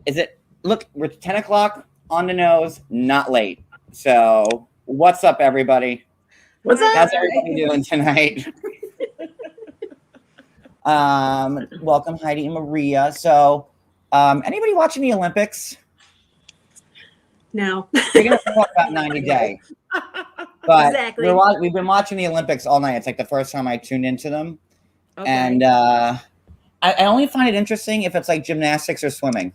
Is it? Look, we're 10 o'clock on the nose, not late. So, what's up, everybody? What's up? How's everybody doing tonight? Welcome, Heidi and Maria. So, anybody watching the Olympics? No. We're gonna talk about 90 Day. But Exactly. we've been watching the Olympics all night. It's like the first time I tuned into them. Okay. And I only find it interesting if it's like gymnastics or swimming.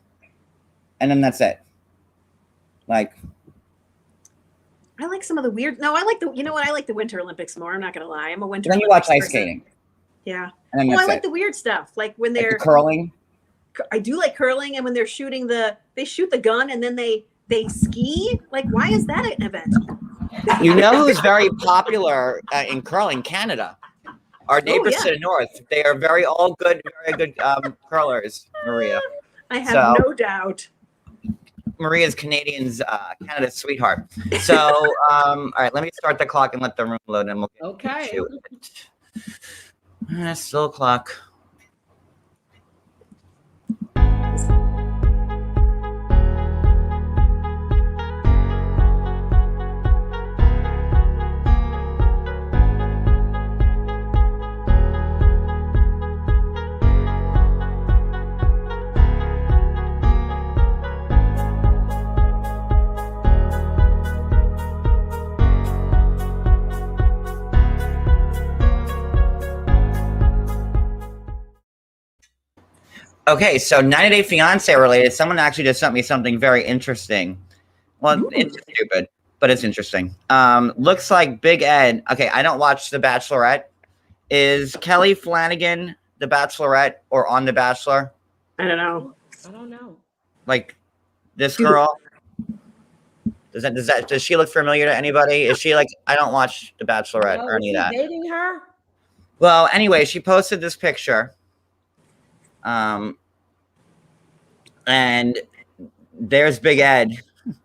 And then that's it. Like, I like some of the weird. No, I like the. You know what? I like the Winter Olympics more. I'm not gonna lie. I'm a Winter. then you Olympics watch ice person. skating. Yeah. And then Well, I that's like it. the weird stuff, like when Like they're the curling. I do like curling, and when they're shooting they shoot the gun, and then they ski. Like, why is that an event? You know who's very popular in curling? Canada. Our neighbors yeah. to the north. They are very good curlers, Maria. I have no doubt. Maria's Canadian's Canada's sweetheart. So, all right, let me start the clock and let the room load, and we'll get Okay. to it. Still a clock. Okay, so 90 Day Fiancé related. Someone actually just sent me something very interesting. Well, it's stupid, but it's interesting. Looks like Big Ed. Okay, I don't watch The Bachelorette. Is Kelly Flanagan The Bachelorette or on The Bachelor? I don't know. I don't know. Like this girl. Does she look familiar to anybody? Is she like, I don't watch The Bachelorette or any of that. Dating her? Well, anyway, she posted this picture. And there's Big Ed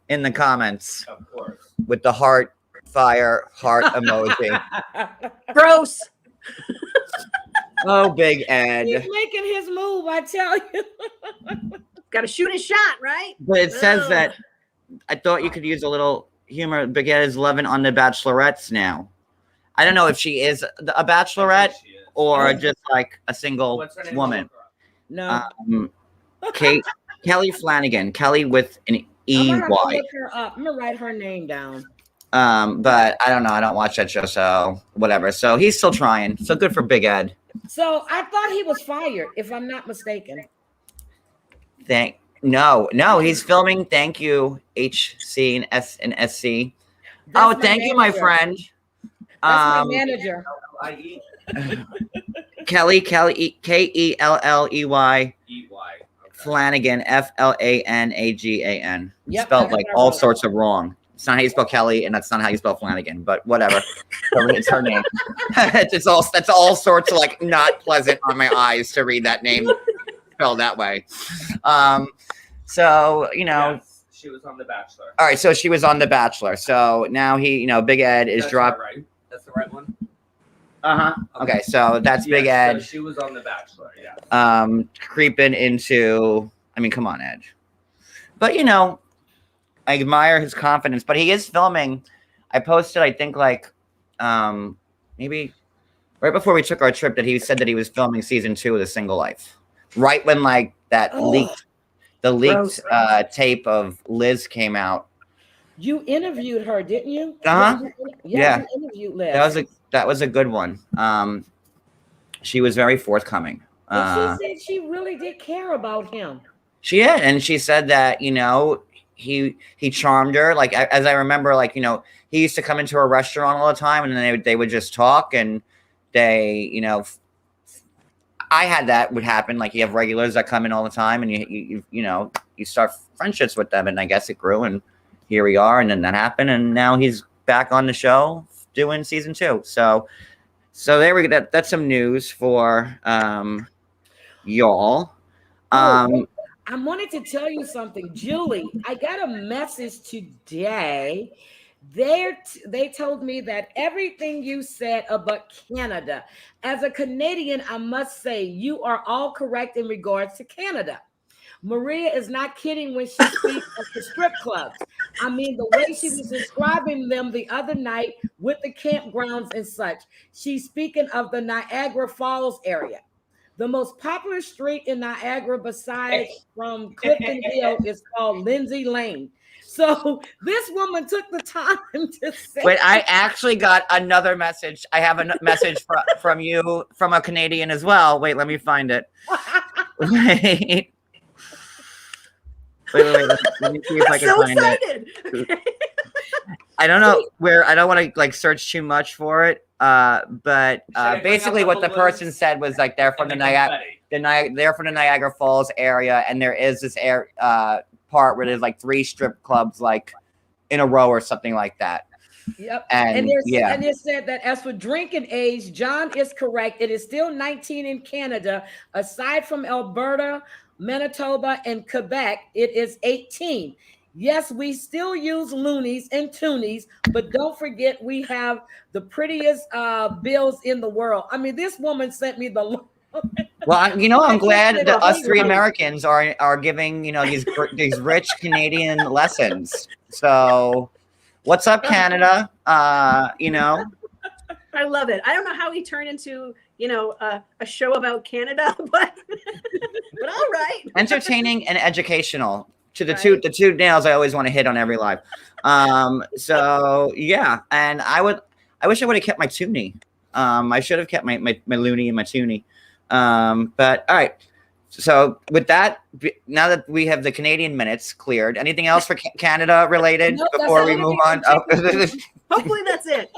in the comments, of course, with the heart emoji. Gross. Oh, Big Ed. He's making his move, I tell you. Got to shoot his shot, right? But it says that I thought you could use a little humor. Big Ed is loving on the Bachelorettes now. I don't know if she is a Bachelorette or just like a single woman. No. Kelly Flanagan. Kelly with an I'm gonna have to E-Y. look her up. I'm gonna write her name down. But I don't know. I don't watch that show, so whatever. So he's still trying. So good for Big Ed. So I thought he was fired, if I'm not mistaken. No, he's filming. Thank you, HC and S and SC. That's Thank you, my friend. That's my manager. Kelly, Kelley Flanagan, Flanagan. Yep, Spelled that's like what I all wrote. sorts of wrong. It's not how you spell Kelly, and that's not how you spell Flanagan. But whatever, it's her name. That's all sorts of like not pleasant on my eyes to read that name spelled that way. So Yes, she was on The Bachelor. All right, so she was on The Bachelor. So now Big Ed is dropped. Right. That's the right one. Okay, so that's Big Ed. So she was on The Bachelor. Yeah. Creeping into. I mean, come on, Ed. But I admire his confidence. But he is filming. I posted, I think, like, maybe right before we took our trip, that he said that he was filming season 2 of The Single Life. Right when like that leaked tape of Liz came out. You interviewed her, didn't you? Yeah. You interviewed Liz. That was a good one. She was very forthcoming. And she said she really did care about him. She did, and she said that he charmed her. Like as I remember, like he used to come into a restaurant all the time, and then they would just talk, and they I had that would happen. Like you have regulars that come in all the time, and you start friendships with them, and I guess it grew, and here we are, and then that happened, and now he's back on the show doing season 2. So there we go. That's some news for y'all. I wanted to tell you something, Julie. I got a message today. They told me that everything you said about Canada, as a Canadian, I must say you are all correct in regards to Canada. Maria is not kidding when she speaks of the strip clubs. I mean, the way she was describing them the other night with the campgrounds and such. She's speaking of the Niagara Falls area. The most popular street in Niagara, besides from Clifton Hill, is called Lindsay Lane. So this woman took the time to say. Wait, I actually got another message. I have a message from you, from a Canadian as well. Wait, let me find it. Wait. Wait. Let me see if I can So find it. excited. I don't know where. I don't want to like search too much for it. But Should I bring basically, up what the the person balloons said was like they're from the Niagara. They're from the Niagara Falls area, and there is this part where there's like 3 strip clubs like in a row or something like that. Yep. And it said that as for drinking age, John is correct. It is still 19 in Canada. Aside from Alberta, Manitoba, and Quebec, it is 18. Yes, we still use loonies and toonies, but don't forget we have the prettiest bills in the world. I mean, this woman sent me the. Well, I'm glad that us 3 Americans are giving these rich Canadian lessons. So, what's up, Canada? I love it. I don't know how he turned into a show about Canada, but all right. Entertaining and educational. To the two nails I always want to hit on every live. So yeah, and I wish I would have kept my toonie. I should have kept my loony and my toonie. But all right. So with that, now that we have the Canadian minutes cleared, anything else for Canada related before we move on? Oh. Hopefully that's it.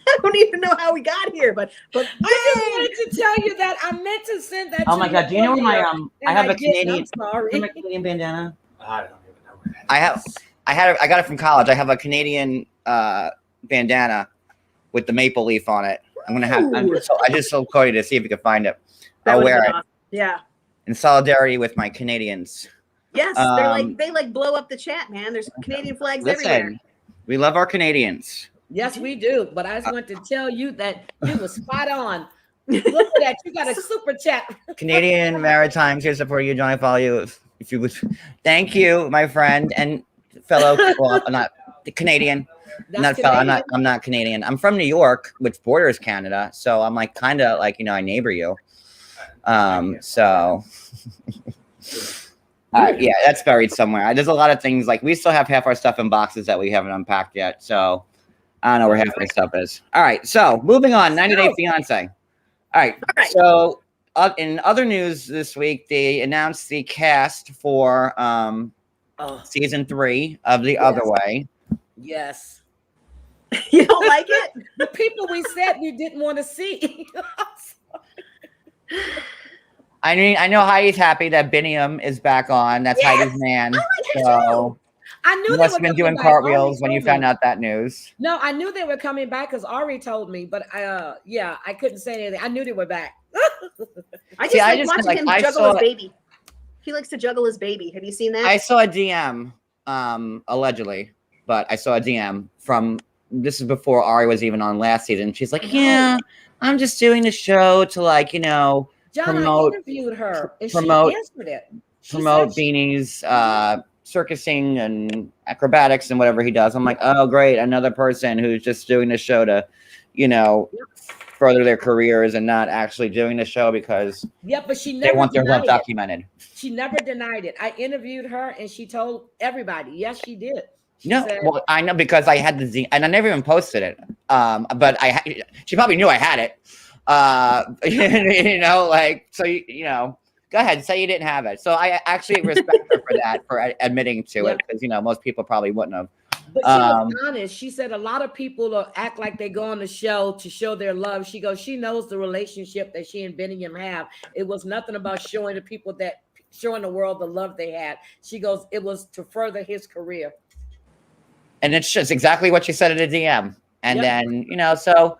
I don't even know how we got here, but I just wanted to tell you that I meant to send that. Oh my God! Do you know my I have a Canadian. I'm sorry. My Canadian bandana. I don't even know where that I got it from college. I have a Canadian bandana with the maple leaf on it. I'm gonna have. I just told Cody to see if he could find it. I'll wear it. Awesome. Yeah. In solidarity with my Canadians. Yes, they blow up the chat, man. There's Canadian flags everywhere. We love our Canadians. Yes, we do. But I just want to tell you that you were spot on. Look at that. You got a super chat. Canadian Maritimes here support you, Johnny. Follow you if you would. Thank you, my friend and fellow. Well, I'm not Canadian. I'm not Canadian. I'm from New York, which borders Canada. So I'm like kind of like I neighbor you. So. Yeah, that's buried somewhere. There's a lot of things like we still have half our stuff in boxes that we haven't unpacked yet. So I don't know where half my stuff is. All right, so moving on. 90 Day Fiance. All right. So in other news this week, they announced the cast for season 3 of The Other Way. Yes. You don't like it? The people we said we didn't want to see. I know Heidi's happy that Biniam is back on. That's Heidi's man. So I knew you must have been doing cartwheels when you found out that news. No, I knew they were coming back because Ari told me, but I couldn't say anything. I knew they were back. I just watching him juggle his baby. He likes to juggle his baby. Have you seen that? I saw a DM, allegedly, but I saw a DM from this is before Ari was even on last season. She's like, "Yeah, I'm just doing the show to John, promote, I interviewed her and promote, she answered it. Promote Beanie's circusing and acrobatics and whatever he does." I'm like, "Oh, great, another person who's just doing the show to, further their careers and not actually doing the show because but she never they want their love documented." She never denied it. I interviewed her and she told everybody, yes, she did. She said, well, I know because I had the Z and I never even posted it. But she probably knew I had it. Go ahead, say you didn't have it. So I actually respect her for that, for admitting to it, because most people probably wouldn't have. But she was honest. She said a lot of people act like they go on the show to show their love. She goes, she knows the relationship that she and Biniam have. It was nothing about showing the world the love they had. She goes, it was to further his career. And it's just exactly what she said in a DM. And then, so,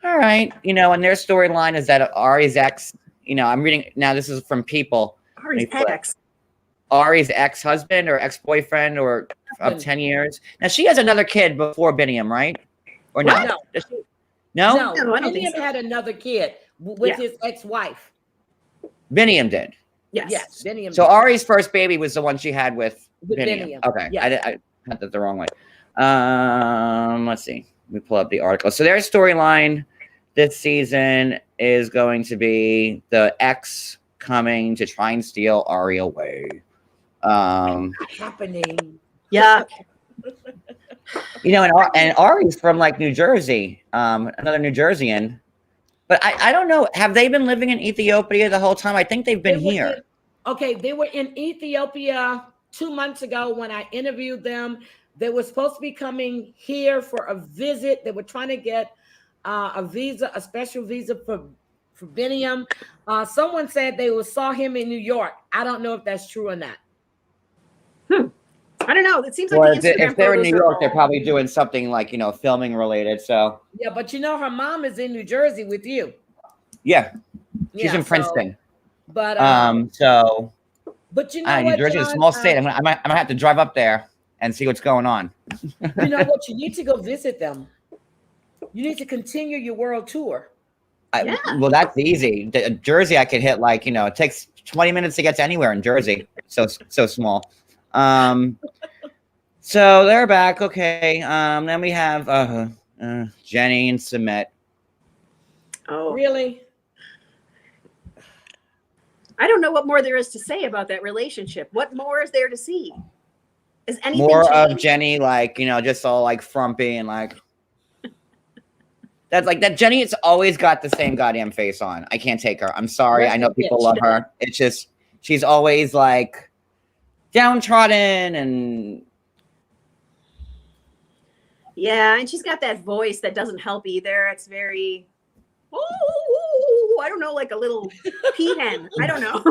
all right, and their storyline is that Ari's ex, I'm reading now, this is from People. Ari's ex-husband or ex-boyfriend or of 10 years. Now, she has another kid before Biniam, right? Or no? No, No? Biniam had another kid with his ex-wife. Biniam did. Yes. Biniam. So Ari's first baby was the one she had with Biniam. Biniam. Okay, Yeah. I had that the wrong way. Let's see. Let me pull up the article. So their storyline this season is going to be the ex coming to try and steal Ari away. Happening. Yeah. You know, and Ari's from like New Jersey, another New Jerseyan. But I don't know. Have they been living in Ethiopia the whole time? I think they've been here. They were in Ethiopia 2 months ago when I interviewed them. They were supposed to be coming here for a visit. They were trying to get a visa, a special visa for Biniam. Someone said they saw him in New York. I don't know if that's true or not. I don't know. It seems like Or the Instagram if they're in photos New are York, they're all- probably doing something like, you know, filming related. So Yeah, but you know, her mom is in New Jersey with you. yeah, she's Yeah, in Princeton. But you know New what, Jersey is a John? small state. I'm gonna have to drive up there and see what's going on. You know what? You need to go visit them. You need to continue your world tour. Yeah. Well, that's easy. Jersey, I could hit like, you know, it takes 20 minutes to get to anywhere in Jersey. So small. So they're back. Okay. Then we have Jenny and Sumit. Oh, Really? I don't know what more there is to say about that relationship. What more is there to see? Is anything More of changed? Jenny, like, you know, just all like frumpy and like that's like that. Jenny has always got the same goddamn face on. I can't take her. I'm sorry. Yes, I know she people did. love She her. It's just she's always like downtrodden and Yeah, and she's got that voice that doesn't help either. It's very, oh, I don't know, like a little peahen. I don't know.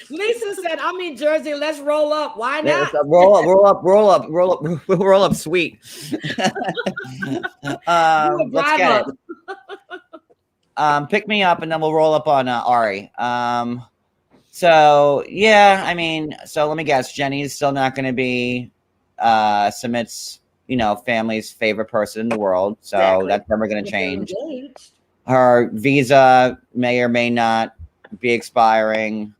Lisa said, I'm in Jersey. Let's roll up. Why not? roll up sweet. Let's get it. Pick me up and then we'll roll up on Ari. So yeah, I mean, so let me guess, Jenny's still not going to be Sumit's, you know, family's favorite person in the world. So Exactly. that's never going to They're change. engaged. Her visa may or may not be expiring.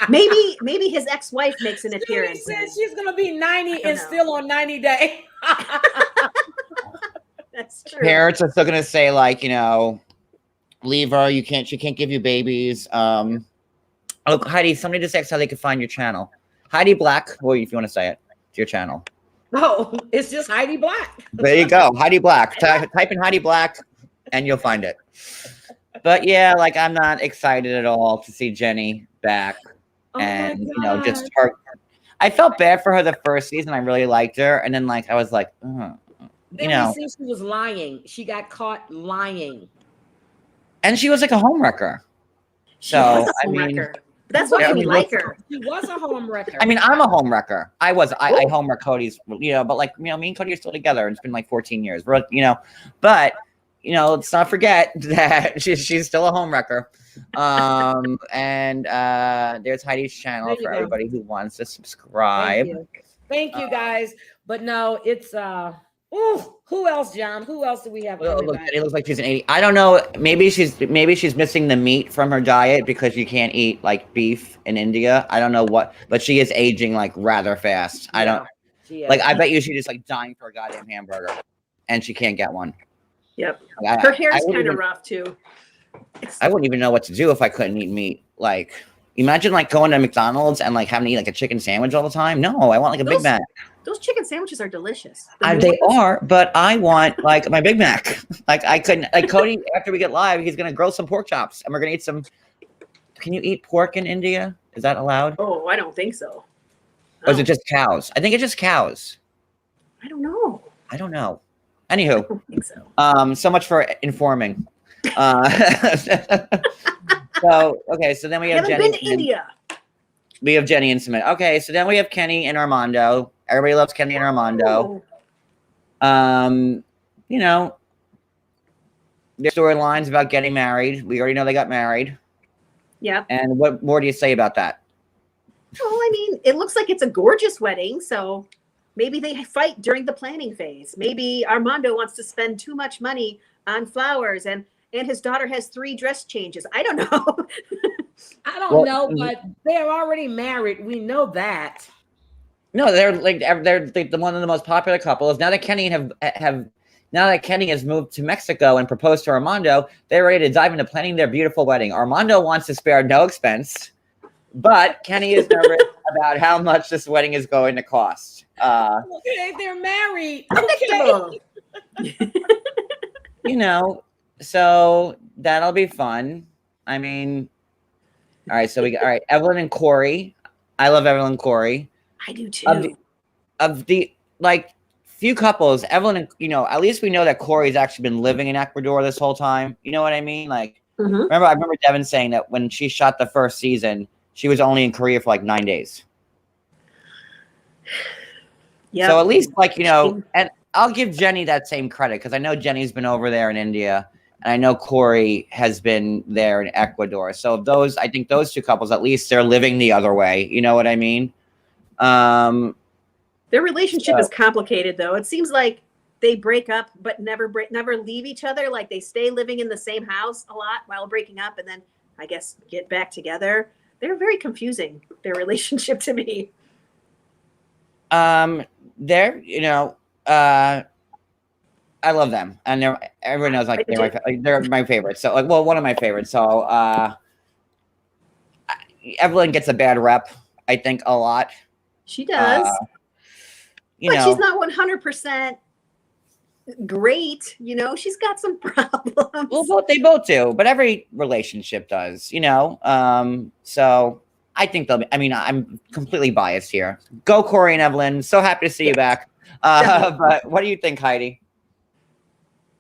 Maybe his ex-wife makes an Julie appearance. said she's gonna be 90 don't and know. still on 90 day. That's true. Parents are still going to say like, you know, leave her. She can't give you babies. Oh, Heidi, somebody just asked how they could find your channel. Heidi Black, or if you want to say it, it's your channel. Oh, it's just Heidi Black. There you go, Heidi Black. Type in Heidi Black, and you'll find it. But yeah, like I'm not excited at all to see Jenny back, and you know, just her. I felt bad for her the first season. I really liked her, and then like I was like, Then you know, we see she was lying. She got caught lying. and she was like a homewrecker. She was a I mean, homewrecker. But that's why yeah, I we mean, like her. She was a home wrecker. I mean, I'm a homewrecker. I Ooh. homewreck Cody's, you know, but like, you know, me and Cody are still together. And it's been like 14 years, you know, but, you know, let's not forget that she's still a homewrecker. And there's Heidi's channel There you for go. everybody who wants to subscribe. Thank you guys. But no, it's who else, John? Who else do we have? Well, coming back? it looks like she's an 80. I don't know. Maybe she's missing the meat from her diet because you can't eat like beef in India. I don't know what, but she is aging like rather fast. I don't She is. like. I bet you she's just like dying for a goddamn hamburger, and she can't get one. Yep. Like, Her hair's I wouldn't kind of even- rough too. I wouldn't even know what to do if I couldn't eat meat. Like, imagine like going to McDonald's and like having to eat like a chicken sandwich all the time. No, I want like a Big Those- Mac. Those chicken sandwiches are delicious. The new They ones? are, but I want like my Big Mac. Like I couldn't. Like Cody, after we get live, he's gonna grill some pork chops, and we're gonna eat some. Can you eat pork in India? Is that allowed? Oh, I don't think so. Or is Oh, it just cows? I think it's just cows. I don't know. I don't know. I Anywho, don't think so. so much for informing. So okay, so then we I have haven't Jenny. been to India. We have Jenny and Sumit. Okay, so then we have Kenny and Armando. Everybody loves Kenny and Armando. Oh, You know, their storylines about getting married. We already know they got married. yeah. And what more do you say about that? Well, I mean, it looks like it's a gorgeous wedding, so maybe they fight during the planning phase. Maybe Armando wants to spend too much money on flowers, and and his daughter has 3 dress changes. I don't know. I don't Well, know, but they're already married. We know that. No, they're like the one of the most popular couples. Now that Kenny now that Kenny has moved to Mexico and proposed to Armando, they're ready to dive into planning their beautiful wedding. Armando wants to spare no expense, but Kenny is nervous about how much this wedding is going to cost. Okay, they're married. Predictable. You know, so that'll be fun. I mean, all right, so all right, Evelyn and Corey. I love Evelyn and Corey. I do too. Of the like few couples, Evelyn and at least we know that Corey's actually been living in Ecuador this whole time. You know what I mean? Like, I remember Devin saying that when she shot the first season, she was only in Korea for like 9 days. Yeah. So at least and I'll give Jenny that same credit because I know Jenny's been over there in India, and I know Corey has been there in Ecuador. So I think those two couples, at least they're living the other way. You know what I mean? Their relationship is complicated, though. It seems like they break up, but never leave each other. Like they stay living in the same house a lot while breaking up, and then I guess get back together. They're very confusing, their relationship to me. I love them, and everyone knows they're my favorites. So one of my favorites. So Evelyn gets a bad rep, I think, a lot. She does, but she's not 100% great. She's got some problems. Well, they both do, but every relationship does. So I think they'll. I'm completely biased here. Go Corey and Evelyn. So happy to see you back. But what do you think, Heidi?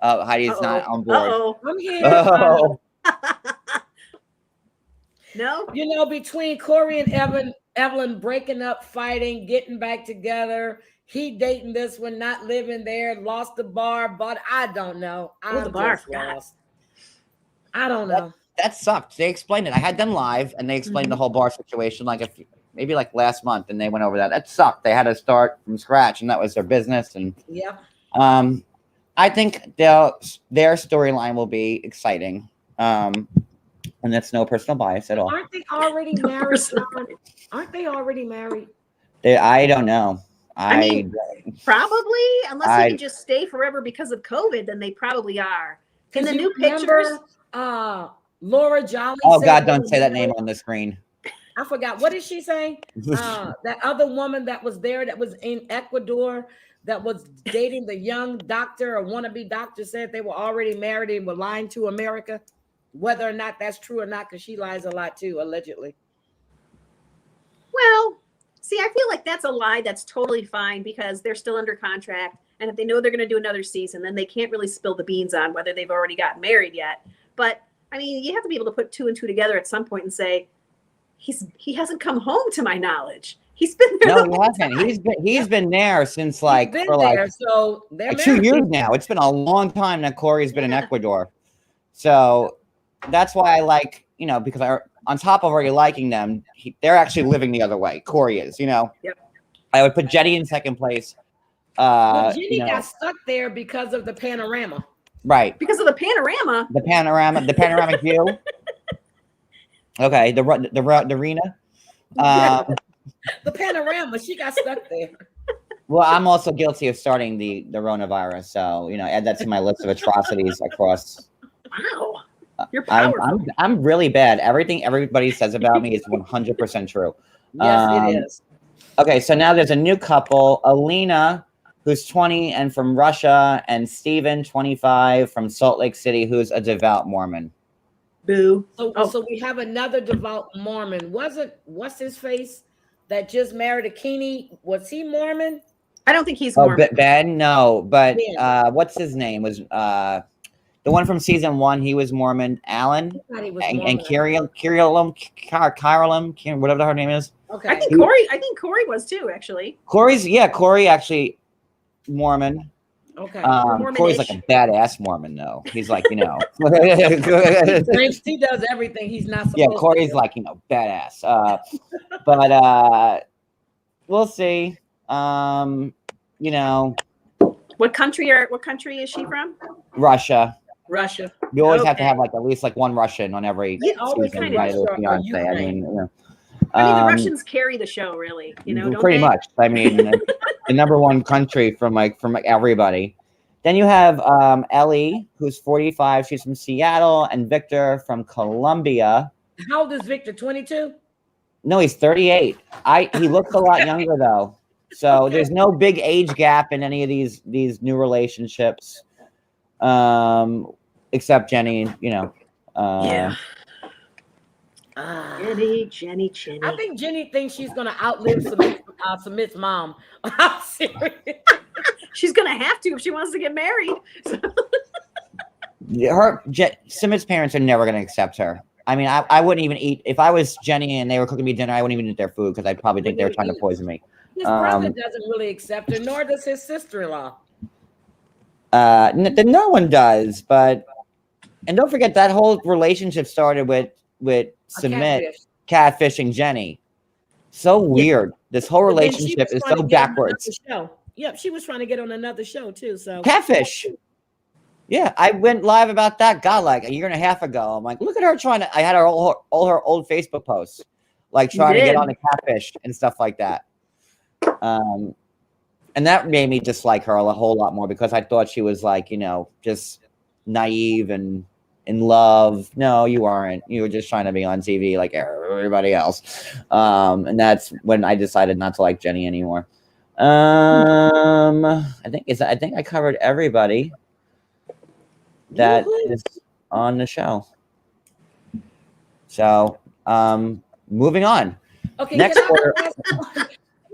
Heidi's not on board. I'm here. No. Between Corey and Evelyn breaking up, fighting, getting back together, he dating this one, not living there, lost the bar, but I don't know. The bar lost. I don't know. That sucked. They explained it. I had them live, and they explained the whole bar situation maybe last month, and they went over that. That sucked. They had to start from scratch, and that was their business. And I think their storyline will be exciting. And that's no personal bias at all. Aren't they already married? Aren't they already married? I don't know. Probably, unless they can just stay forever because of COVID, then they probably are. In the new pictures, Laura Jolly. Oh God, don't say that name on the screen. I forgot. What did she say? That other woman that was there, that was in Ecuador, that was dating the young doctor or wannabe doctor, said they were already married and were lying to America. Whether or not that's true or not, because she lies a lot too, allegedly. Well, see, I feel like that's a lie. That's totally fine because they're still under contract. And if they know they're going to do another season, then they can't really spill the beans on whether they've already gotten married yet. But you have to be able to put 2 and 2 together at some point and say, he hasn't come home to my knowledge. He's been there. No, he hasn't. He's been there since so they're 2 years now. It's been a long time that Corey's been in Ecuador. So that's why I like, because on top of already liking them, they're actually living the other way. Corey is, Yep. I would put Jenny in second place. Jenny got stuck there because of the panorama. Right. Because of the panorama. The panoramic view. Okay, the arena. The panorama. She got stuck there. Well, I'm also guilty of starting the coronavirus, so add that to my list of atrocities across. Wow, you're powerful. I'm really bad. Everything everybody says about me is 100% true. Yes, it is. Okay, so now there's a new couple, Alina, who's 20 and from Russia, and Steven, 25, from Salt Lake City, who's a devout Mormon. Boo. So we have another devout Mormon. What's his face that just married Akini? Was he Mormon? I don't think he's Mormon. Ben, no, but what's his name? Was the one from season 1? He was Mormon. Alan and Kirilam, whatever her name is. Okay. I think Corey was too, actually. Corey actually Mormon. Okay. Corey's like a badass Mormon, though. He's like, he does everything he's not supposed to. Yeah, Corey's like, badass. But we'll see. What country is she from? Russia. You always have to Okay. have like at least like one Russian on every They always season, kinda right? do. With Beyonce. I Ukraine. mean, you know, I mean, the um, Russians carry the show, really. You know, don't pretty they? much. I mean, the number one country from everybody. Then you have Ellie, who's 45. She's from Seattle, and Victor from Colombia. How old is Victor? 22? No, he's 38. He looks a lot younger though. So Okay. there's no big age gap in any of these new relationships. Except Jenny, you know. Yeah. Ah. Jenny. I think Jenny thinks she's gonna outlive Submit's mom. I'm serious. She's gonna have to if she wants to get married. Summit's parents are never going to accept her. I mean, I wouldn't even eat if I was Jenny and they were cooking me dinner. I wouldn't even eat their food because I'd probably think they were trying to poison me. His brother doesn't really accept her, nor does his sister-in-law. No one does, but and don't forget that whole relationship started with Submit catfishing Jenny. So weird. This whole But then she relationship was is trying so to get on backwards. another show. Yep, she was trying to get on another show too. So Catfish. Yeah, I went live about that. God, like a year and a half ago. I'm like, look at her trying to. I had all her old Facebook posts, like trying to get on the Catfish and stuff like that. And that made me dislike her a whole lot more because I thought she was like, you know, just naive and in love. No, you aren't. You were just trying to be on TV like everybody else. And that's when I decided not to like Jenny anymore. I think I covered everybody that is on the show. So, moving on. okay, Next quarter. Can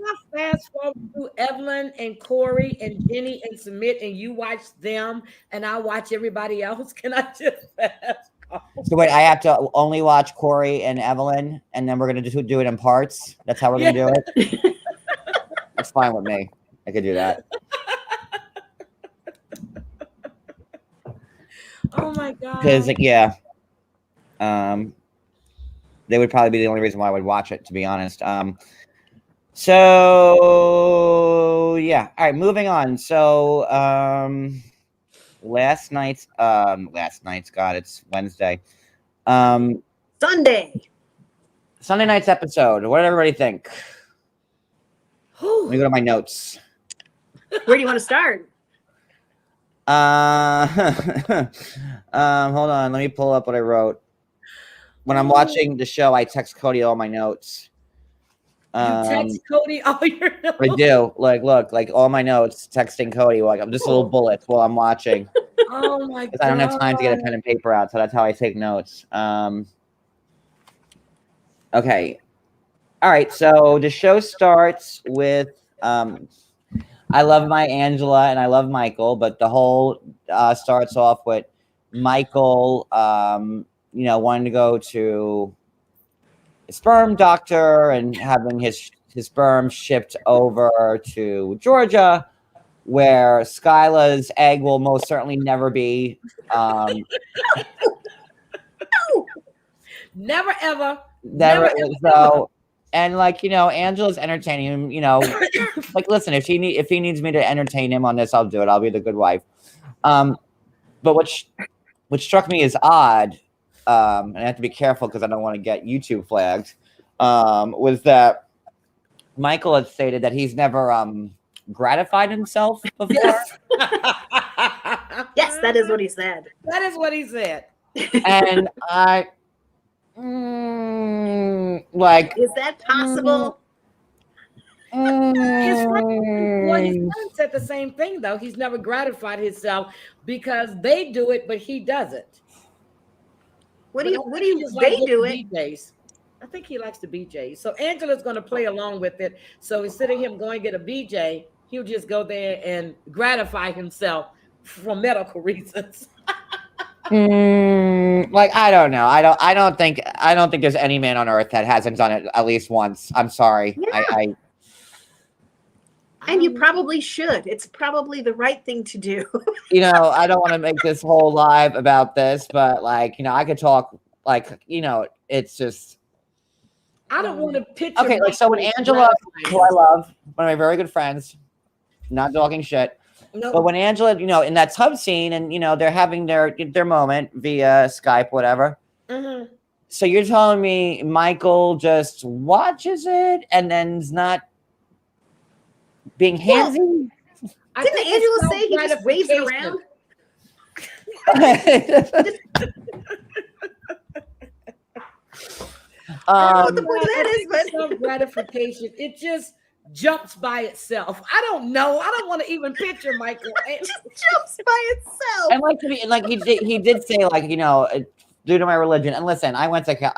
I fast forward to Evelyn and Corey and Jenny and Submit, and you watch them, and I watch everybody else? Can I just fast forward? So wait, I have to only watch Corey and Evelyn, and then we're gonna do it in parts. That's how we're gonna do it. That's fine with me. I could do that. Oh my god! Because they would probably be the only reason why I would watch it, to be honest. So yeah, all right, moving on. So last night's God, it's Wednesday. Sunday night's episode. What did everybody think? Let me go to my notes. Where do you want to start? Hold on. Let me pull up what I wrote. When I'm watching the show, I text Cody all my notes. You text Cody all your notes? I do. Look, all my notes, texting Cody. Like I'm just little bullets while I'm watching. Oh my god! I don't have time to get a pen and paper out, so that's how I take notes. Okay. All right. So the show starts with I love my Angela and I love Michael, but the whole starts off with Michael, wanting to go to a sperm doctor and having his sperm shipped over to Georgia, where Skyla's egg will most certainly never be. Never ever. Never. So. And Angela's entertaining him. Listen, if he needs me to entertain him on this, I'll do it. I'll be the good wife. But what struck me as odd, and I have to be careful because I don't want to get YouTube flagged, was that Michael had stated that he's never gratified himself before. Yes, that is what he said. That is what he said. And is that possible? His friend said the same thing though. He's never gratified himself because they do it, but he doesn't. What do you do it? BJs. I think he likes the BJs. So Angela's going to play along with it. So instead of him going to get a BJ, he'll just go there and gratify himself for medical reasons. I don't know. I don't think there's any man on earth that hasn't done it at least once. I'm sorry. Yeah. And you probably should. It's probably the right thing to do. I don't want to make this whole live about this, but I could talk it's just I don't want to picture. Okay, so when Angela, who I love, one of my very good friends, not talking shit, No. But when Angela, in that tub scene, and they're having their moment via Skype, whatever. Mhm. So you're telling me Michael just watches it and then is not being Well, handsy? I Didn't think Angela it's say he just waves it self-gratification. around? I don't know what the point of that is, but Self-gratification. It just jumps by itself. I don't know. I don't want to even picture Michael. it just jumps by itself. And he did say due to my religion. And listen, I went to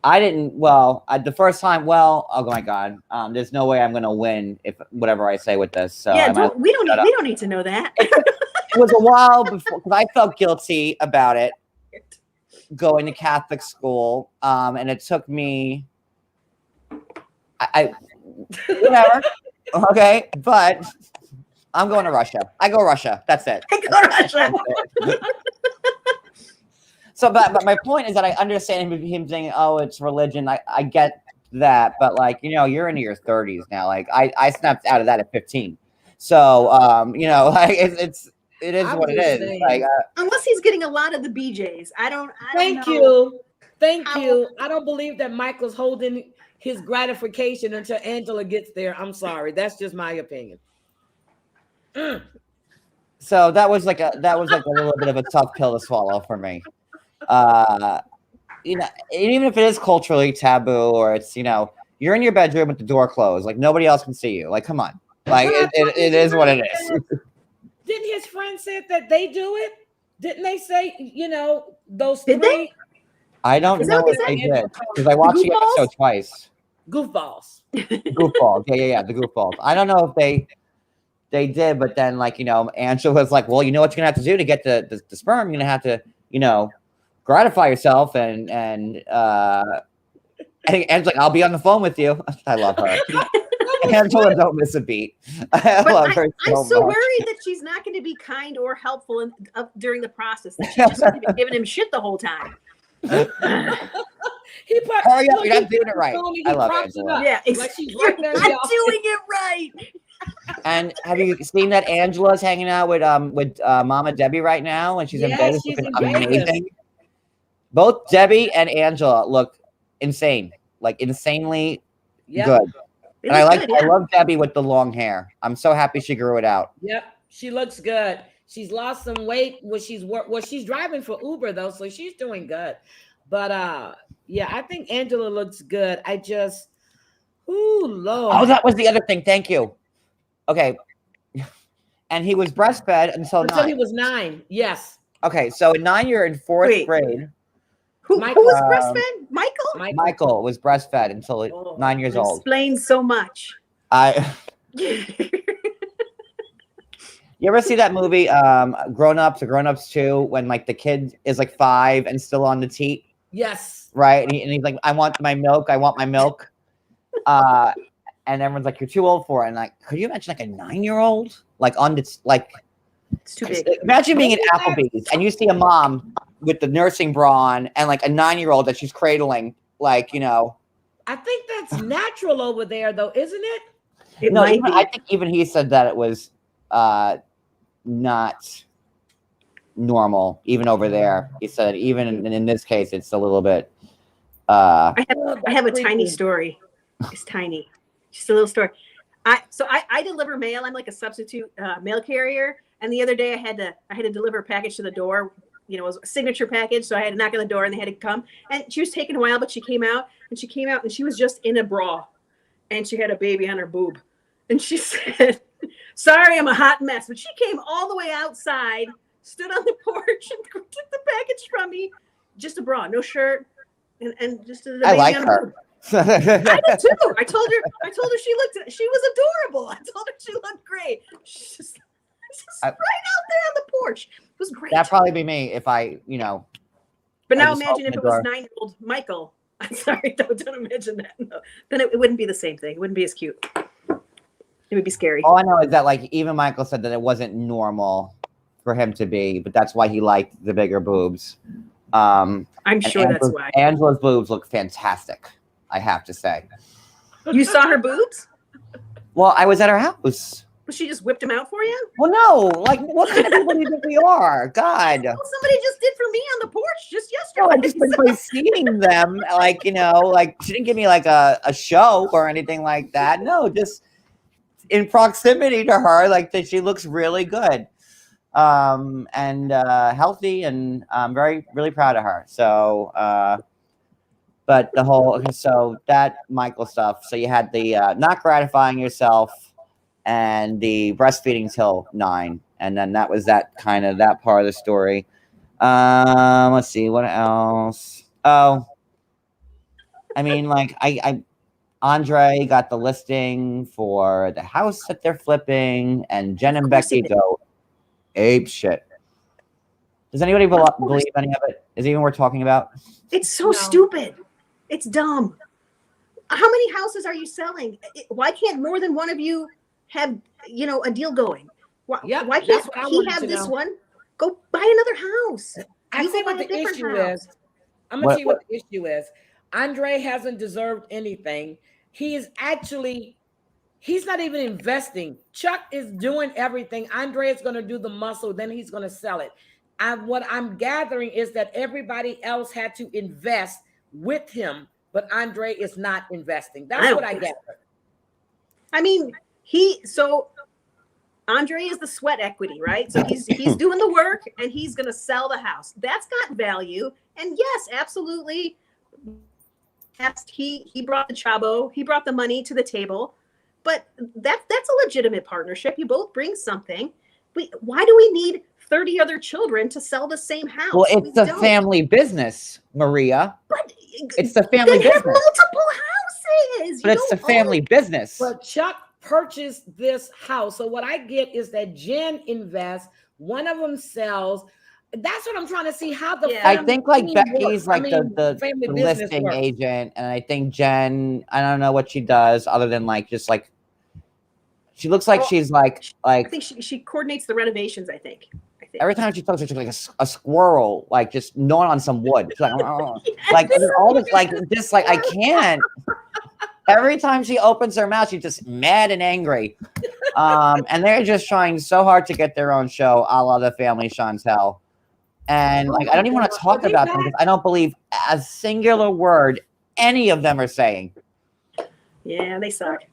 I didn't. Well, the first time. Well, oh my God. There's no way I'm gonna win if whatever I say with this. So Yeah, I we don't need to know that. it was a while before because I felt guilty about it going to Catholic school. And it took me. I whatever. Okay, but I'm going to Russia. I go Russia. That's it. I go Russia. So, but my point is that I understand him saying, "Oh, it's religion." I get that, but you're into your 30s now. Like I snapped out of that at 15. So, it is I what was it is. saying. Like, Unless he's getting a lot of the BJs. I don't Thank know. you. Thank How- you. I don't believe that Michael's holding his gratification until Angela gets there. I'm sorry. That's just my opinion. so that was like a little bit of a tough pill to swallow for me. Even if it is culturally taboo, or it's you're in your bedroom with the door closed, like nobody else can see you. Like, come on, like it is what it is. Didn't his friend say that they do it? Didn't they say, those Did three they? I don't Is that know what if they they said? did because I watched the Goofballs? episode twice. goofballs? Goofballs, yeah, the goofballs. I don't know if they did, but then Angela was like, well, you know what you're gonna have to do to get the sperm? You're gonna have to gratify yourself, and I think Angela's like, I'll be on the phone with you. I love her. Angela, don't miss a beat. I But love her I'm so much. worried that she's not going to be kind or helpful during the process. That she's just going to be giving him shit the whole time. He put, Hurry up, look, you're he not doing put it the right. phone and I he love props it Angela. up. Yeah, Like she's you're right there not in the office. doing it right. And have you seen that Angela's hanging out with Mama Debbie right now, and she's in Yes, Vegas she's looking in Vegas. amazing. Both Debbie and Angela look insane, like insanely Yep. good. They And look good, I yeah. love Debbie with the long hair. I'm so happy she grew it out. Yep. She looks good. She's lost some weight. She's driving for Uber though, so she's doing good. But yeah, I think Angela looks good. I just, Lord. Oh, that was the other thing. Thank you. Okay. And he was breastfed until Until 9. he was 9. Yes. Okay, so at 9, you're in 4th Wait. grade. Who Michael, was breastfed? Michael? Michael was breastfed until Oh, 9 years old. Explains so much. You ever see that movie, Grown Ups or Grown Ups 2, when the kid is 5 and still on the teat, Yes. right? And he's like, I want my milk. And everyone's like, you're too old for it. And could you imagine a 9-year-old on this It's too big. Imagine being at Applebee's and you see a mom with the nursing bra on and a 9-year-old that she's cradling, I think that's natural over there though, isn't it? It No, might be. I think even he said that it was not normal, even over there. He said even in this case, it's a little bit. I have a tiny story. It's tiny, just a little story. I deliver mail. I'm like a substitute mail carrier. And the other day I had to deliver a package to the door. It was a signature package, so I had to knock on the door and they had to come. And she was taking a while, but she came out and she was just in a bra, and she had a baby on her boob. And she said, "Sorry, I'm a hot mess." But she came all the way outside, stood on the porch, and took the package from me. Just a bra, no shirt, and just a baby I like on her. boob. I did too. I told her she was adorable. I told her she looked great. She's just right out there on the porch. It was great. That'd probably be me if I, But now I just imagine if opened it the was door. 9-year-old Michael. I'm sorry, don't imagine that. No. Then it wouldn't be the same thing. It wouldn't be as cute. It would be scary. all I know is that even Michael said that it wasn't normal for him to be, but that's why he liked the bigger boobs. I'm And sure that's why. Angela's boobs look fantastic, I have to say. You saw her boobs? Well, I was at her house. But she just whipped him out for you? Well, no, like what kind of people do you think we are? God. Well, somebody just did for me on the porch just No, yesterday. I just by seeing them, like, like she didn't give me like a show or anything like that. No, just in proximity to her, like that she looks really good. And healthy, and I'm really proud of her. So but the whole so that Michael stuff. So you had the not gratifying yourself and the breastfeeding till 9, and then that was that kind of that part of the story. Let's see what else. Oh, I mean, like I Andre got the listing for the house that they're flipping, and Jen and Becky go ape shit. Does anybody believe any of it? Is it even worth talking about? It's so stupid. It's dumb. How many houses are you selling? Why can't more than one of you have, a deal going? Why can't he have this one? Go buy another house. I see what the issue is. I'm going to see what the issue is. Andre hasn't deserved anything. He's not even investing. Chuck is doing everything. Andre is going to do the muscle, then he's going to sell it. What I'm gathering is that everybody else had to invest with him, but Andre is not investing. That's what I gather. I mean, Andre is the sweat equity, right? So he's doing the work, and he's going to sell the house. That's got value. And yes, absolutely. He brought the chabo. He brought the money to the table. But that's a legitimate partnership. You both bring something. Why do we need 30 other children to sell the same house? Well, it's the family business, Maria. But it's the family business. Have multiple houses. But it's the family business. But Chuck purchased this house. So what I get is that Jen invests, one of them sells. That's what I'm trying to see how the I think like Becky's like the family listing agent, and I think Jen, I don't know what she does other than like just like she looks like she's like I think she coordinates the renovations. I think every time she talks, she's like a squirrel, like just gnawing on some wood. She's like, oh. Like all this, like just like I can't. Every time she opens her mouth, she's just mad and angry. And they're just trying so hard to get their own show, a la the Family Chantel. And like I don't even want to talk about them because I don't believe a singular word any of them are saying. Yeah, they suck.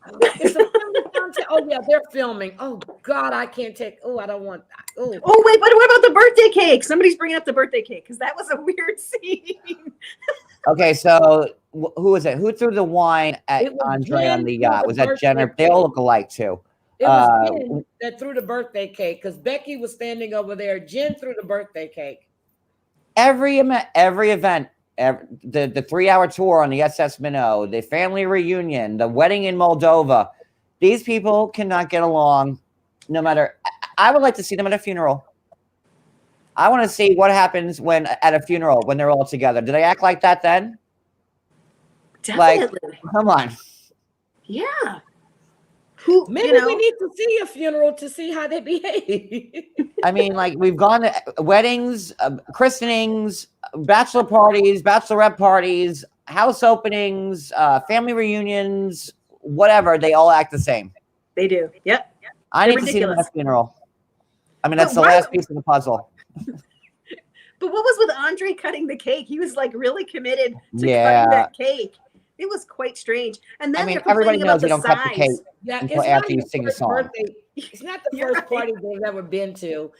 Oh yeah, they're filming. Oh God, I can't take. Oh, I don't want. Oh wait, but what about the birthday cake? Somebody's bringing up the birthday cake because that was a weird scene. Okay, so who was it? Who threw the wine at Andre on the yacht? Was that Jenner? They all look alike too. It was Jen that threw the birthday cake because Becky was standing over there. Jen threw the birthday cake. Every event, the 3-hour tour on the SS Minnow, the family reunion, the wedding in Moldova. These people cannot get along no matter. I would like to see them at a funeral. I want to see what happens at a funeral when they're all together. Do they act like that then? Definitely. Like, come on. Yeah. Maybe we need to see a funeral to see how they behave. I mean, like we've gone to weddings, christenings, bachelor parties, bachelorette parties, house openings, family reunions, whatever. They all act the same. They do. Yep. I need to see them at a funeral. I mean, that's the last piece of the puzzle. But what was with Andre cutting the cake? He was like really committed to cutting that cake. It was quite strange. And then everybody knows you don't cut the cake until after you sing the song. It's not the first party they've ever been to.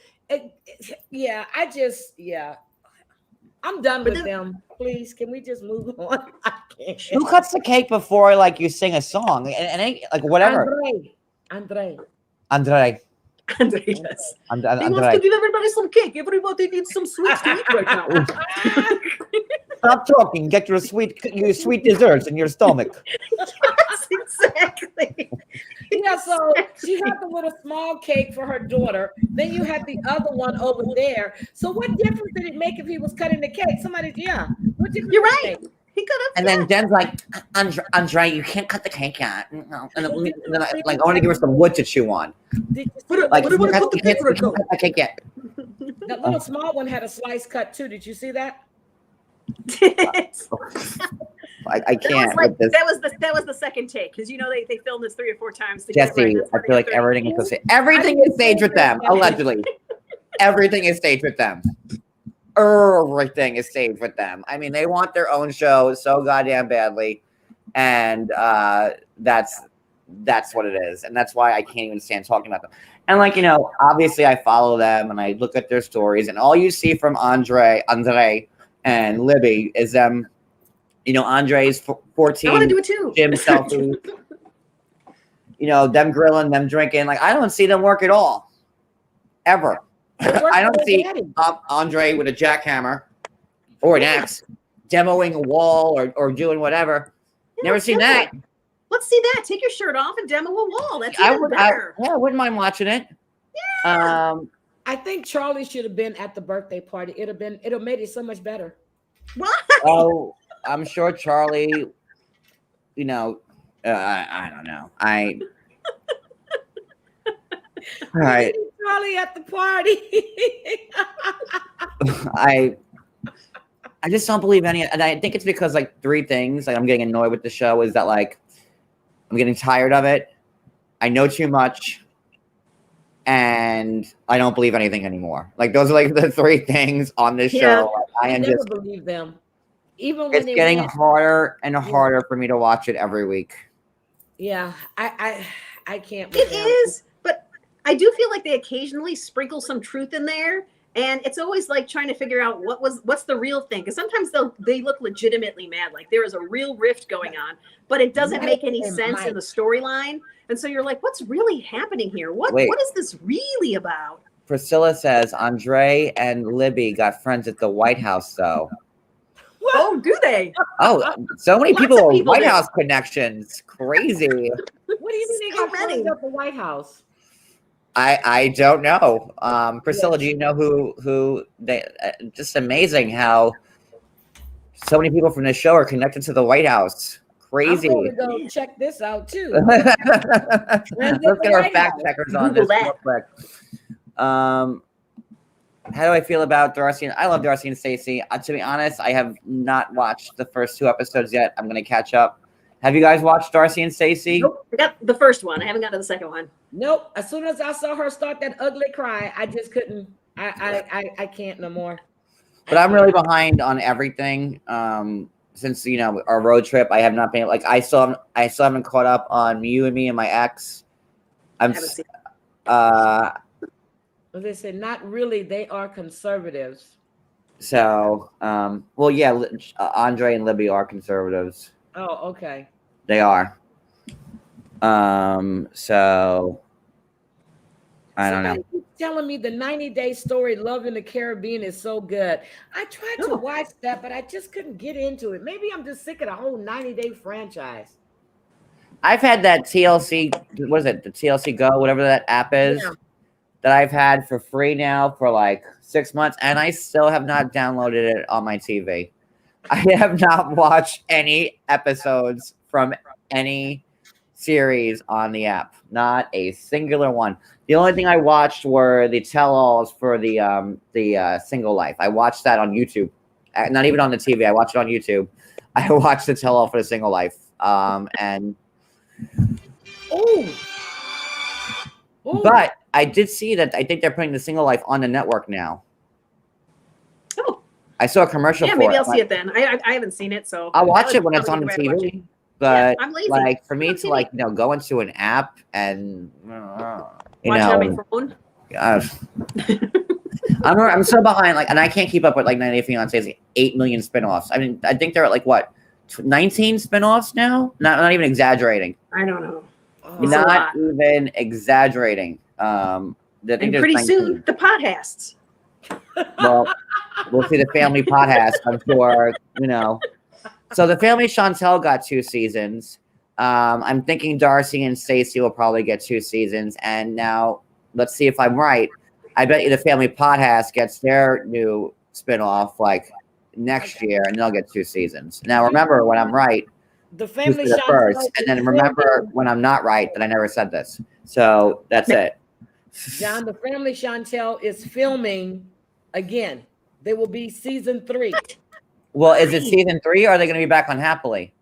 I'm done with them. Please, can we just move on? I can't. Who cuts the cake before like you sing a song and like whatever? Andre does. Andre. He wants to give everybody some cake. Everybody needs some sweets to eat right now. Stop talking. Get your sweet desserts in your stomach. Yes, exactly. Yeah, so she had the little small cake for her daughter. Then you had the other one over there. So what difference did it make if he was cutting the cake? You're right. He could have. And then Jen's like, Andre, you can't cut the cake yet. No. And then I want to give her some wood to chew on. Like, you can't cut the cake yet. That little small one had a slice cut too. Did you see that? I can't with this. That was the second take because they filmed this 3 or 4 times to get it right. Jesse, That's I why they feel got like everything is thirty. everything is staged with them, allegedly. Everything is staged with them. Everything is staged with them. I mean, they want their own show so goddamn badly, and that's what it is, and that's why I can't even stand talking about them. And obviously, I follow them and I look at their stories, and all you see from Andre, and Libby is them. Andre's 14. I want to do it too. Gym selfie. Them grilling, them drinking. Like I don't see them work at all, ever. I don't see Andre with a jackhammer or an axe demoing a wall or doing whatever. Never seen that. Let's see that. Take your shirt off and demo a wall. That's even better. I wouldn't mind watching it. Yeah. I think Charlie should have been at the birthday party. It'd have made it so much better. Why? Oh, I'm sure Charlie. I don't know. All right. Charlie at the party. I just don't believe any, and I think it's because 3 things. I'm getting annoyed with the show is that I'm getting tired of it. I know too much, and I don't believe anything anymore. Those are the 3 things on this show. I am never just believe them. Even when it's getting harder and harder for me to watch it every week. Yeah, I can't. It is, but I do feel like they occasionally sprinkle some truth in there, and it's always trying to figure out what's the real thing. Because sometimes they look legitimately mad, like there is a real rift going on, but it doesn't make any sense in the storyline, and so you're like, what's really happening here? What is this really about? Priscilla says Andre and Libby got friends at the White House, though. What? Oh, do they? Oh, so many people of with people White do. House connections. Crazy. What do you mean they got friends at the White House? I don't know. Priscilla, do you know who they? Just amazing how so many people from the show are connected to the White House. Crazy. I'm going to go check this out too. Let's get our fact checkers on Google this that. real quick. How do I feel about Darcy? I love Darcy and Stacey. To be honest, I have not watched the first 2 episodes yet. I'm going to catch up. Have you guys watched Darcy and Stacey? Nope. I got the first one. I haven't got to the second one. Nope. As soon as I saw her start that ugly cry, I just couldn't. I can't no more. But I'm really behind on everything. Since our road trip, I have not been I still haven't caught up on You and Me and My Ex. They said not really. They are conservatives. So, Andre and Libby are conservatives. Oh, okay. They are. So I don't know. Somebody keeps telling me the 90-day story Love in the Caribbean is so good. I tried to watch that, but I just couldn't get into it. Maybe I'm just sick of the whole 90-day franchise. I've had that TLC, what is it? The TLC Go, whatever that app is, that I've had for free now for 6 months, and I still have not downloaded it on my TV. I have not watched any episodes from any series on the app. Not a singular one. The only thing I watched were the tell-alls for the Single Life. I watched that on YouTube. Not even on the TV. I watched it on YouTube. I watched the tell-all for the Single Life. And but I did see that I think they're putting the Single Life on the network now. Oh. I saw a commercial for it. Yeah, maybe I'll see it then. I haven't seen it, so I'll watch it when it's on the TV. But I'm lazy. for me to go into an app and watch it on my phone. I'm so behind, and I can't keep up with 90 Day Fiance's 8 million spinoffs. I mean, I think they're at 19 spinoffs now. Not even exaggerating. I don't know. Not even exaggerating. And pretty soon the podcasts. Well, we'll see the family podcast. I'm sure. So the family Chantel got 2 seasons. I'm thinking Darcy and Stacey will probably get 2 seasons. And now let's see if I'm right. I bet you the family podcast gets their new spinoff next year, and they'll get 2 seasons. Now remember, when I'm right, the family Chantel first, and then remember when I'm not right that I never said this. So that's it. John, the family Chantel is filming again. There will be season 3. Well, is it Why? season 3 or are they going to be back on Happily?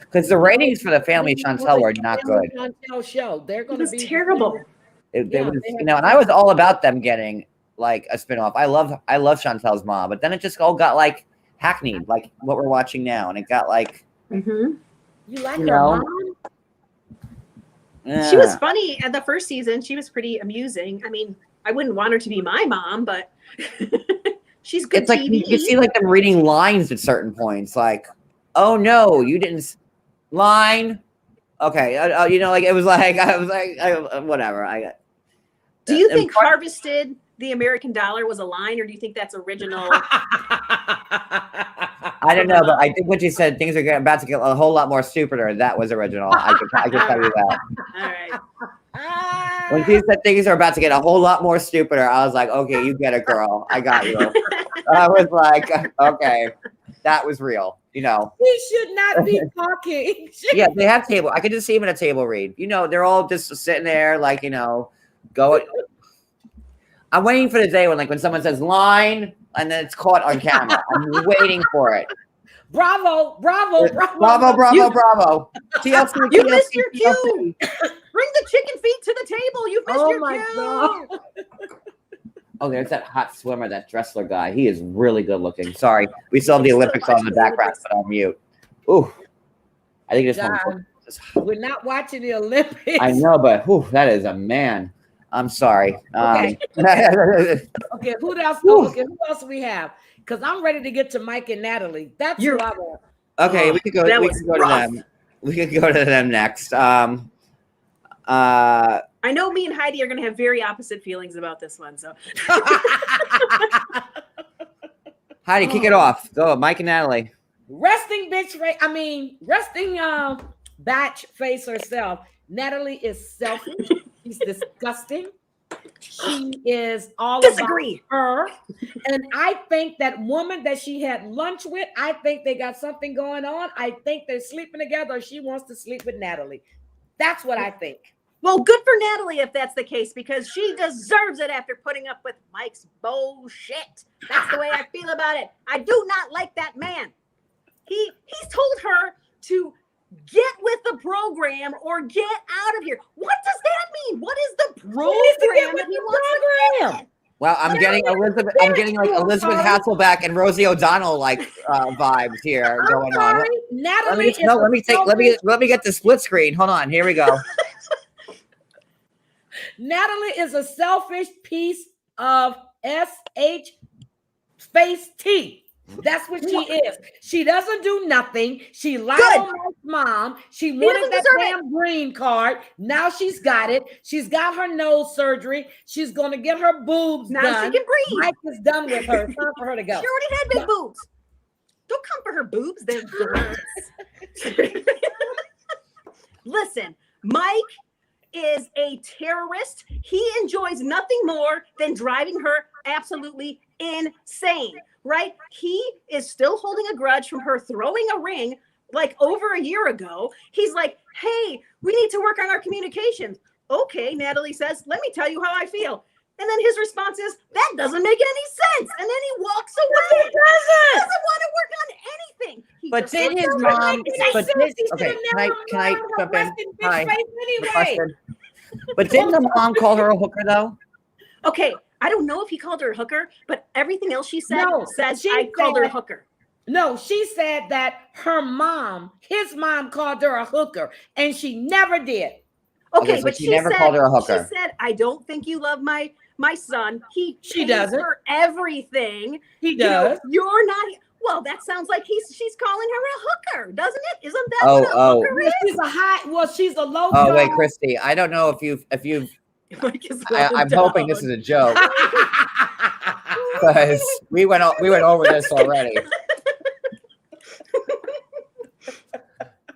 Because the ratings for the Family Chantel were not good. Chantel show. They're It going to was be terrible. It Yeah, was, they you have know, and I was all about them getting like a spinoff. I love Chantel's mom, but then it just all got like hackneyed, like what we're watching now, and it got like, Hmm. You like you her know, mom? She was eh. funny at the first season. She was pretty amusing. I mean, I wouldn't want her to be my mom, but she's good It's like TV. you see like them reading lines at certain points, like, "Oh no, you didn't line." Okay, you know, like it was like I was like whatever. Do you and think Harvested the American Dollar was a line, or do you think that's original? I don't know, but I think what you said, things are about to get a whole lot more stupider. That was original. I can tell you that. All right. When she said things are about to get a whole lot more stupider, I was like, okay, you get it, girl. I got you. I was like, okay, that was real. You know. He should not be talking. Yeah, they have table. I could just see him in a table read. You know, they're all just sitting there, like, you know, going. I'm waiting for the day when someone says line and then it's caught on camera. I'm waiting for it. Bravo. Bravo. TLC, You TLC, missed your TLC. cue. Bring the chicken feet to the table. You missed Oh your my cue. God. Oh, there's that hot swimmer, that Dressler guy. He is really good looking. Sorry, we still have the Olympics on in the background, but I'm mute. Ooh, I think this John, one. we're not watching the Olympics. I know, but whew, that is a man. I'm sorry. Okay. Okay, who else? Oh, okay, who else we have? Because I'm ready to get to Mike and Natalie. That's who I want. Okay, we could go. That We was could go to rough. them. We could go to them next. I know me and Heidi are going to have very opposite feelings about this one. So Heidi, kick it off. Go, Mike and Natalie. Resting batch face herself. Natalie is selfish. She's disgusting. She is all disagree. about her. And I think that woman that she had lunch with, I think they got something going on. I think they're sleeping together, or she wants to sleep with Natalie. That's what I think. Well, good for Natalie if that's the case, because she deserves it after putting up with Mike's bullshit. That's the way I feel about it. I do not like that man. He's told her to get with the program or get out of here. What does that mean? What is the program that he wants to get with? Well, I'm getting Elizabeth. I'm getting like Elizabeth Hasselbeck and Rosie O'Donnell like vibes here going on. Natalie, Let me get the split screen. Hold on. Here we go. Natalie is a selfish piece of SH space T. That's what she is. She doesn't do nothing. She lied on my mom. She wanted that damn green card. Now she's got it. She's got her nose surgery. She's going to get her boobs now done. she can breathe. Mike is done with her. It's time for her to go. She already had big boobs. Don't come for her boobs. They're gross. Listen, Mike is a terrorist. He enjoys nothing more than driving her absolutely insane, right? He is still holding a grudge from her throwing a ring like over a year ago. He's like, hey, we need to work on our communications. Okay, Natalie says, let me tell you how I feel. And then his response is, that doesn't make any sense. And then he walks away. He doesn't want to work on anything. He But just did wants his to mom? work. But okay, can I jump in? Hi. Question. But didn't the mom call her a hooker though? Okay, I don't know if he called her a hooker, but everything else she said says she I called her a said- hooker. No, she said that his mom called her a hooker, and she never did. Okay, so but she she never said, called her a hooker. She said, I don't think you love my son. He She pays doesn't. for everything. He You know, does. you're not. Well, that sounds like she's calling her a hooker, doesn't it? Isn't that what a hooker Well, is? she's a low. Oh wait, Christy. I don't know if you've. I'm hoping this is a joke because we went over this already.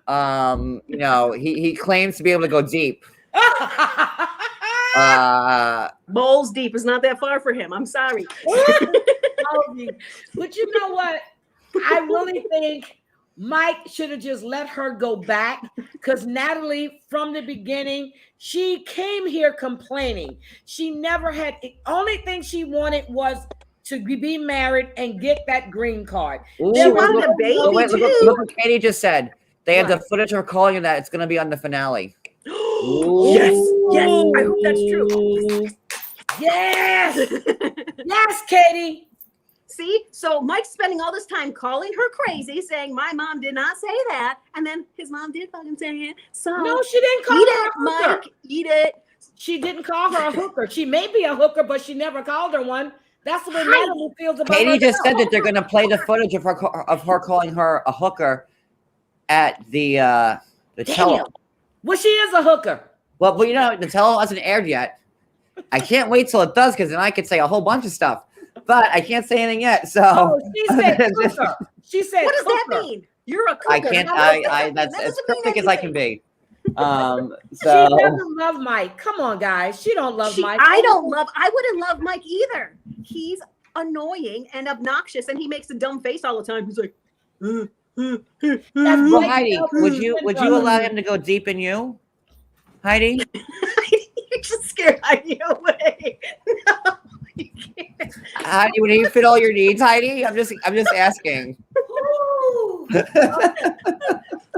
You know, he claims to be able to go deep. Bowls deep is not that far for him. I'm sorry. But you know what? I really think Mike should have just let her go back, because Natalie, from the beginning, she came here complaining. She never had, the only thing she wanted was to be married and get that green card. Ooh, She There wanted was a no- baby. Oh, wait, too. look what Katie just said. They have the What? footage of her calling her that. It's going to be on the finale. Yes, yes. I hope that's true. Yes, yes, Katie. See, so Mike's spending all this time calling her crazy, saying my mom did not say that, and then his mom did fucking say it. So No, she didn't call eat her it, a hooker. Mike. Eat it. She didn't call her a hooker. She may be a hooker, but she never called her one. That's the way Hi. Natalie feels about Katie just herself. said that they're going to play the footage of her calling her a hooker at the tell. Damn. Well, she is a hooker. Well, but you know, the tell hasn't aired yet. I can't wait till it does because then I could say a whole bunch of stuff. But I can't say anything yet. So Oh, she said hooker. She said What does that hooker. mean? You're a I cougar. can't. That I doesn't that's mean as cryptic as I can anything. be. She So doesn't love Mike. Come on, guys. She don't love Mike. I wouldn't love Mike either. He's annoying and obnoxious, and he makes a dumb face all the time. He's like, That's well, Mike Heidi, Phelps' would you syndrome. allow him to go deep in you, Heidi? you just scared Heidi away. No, you can't. Heidi, would he fit all your needs, Heidi? I'm just asking. Ooh.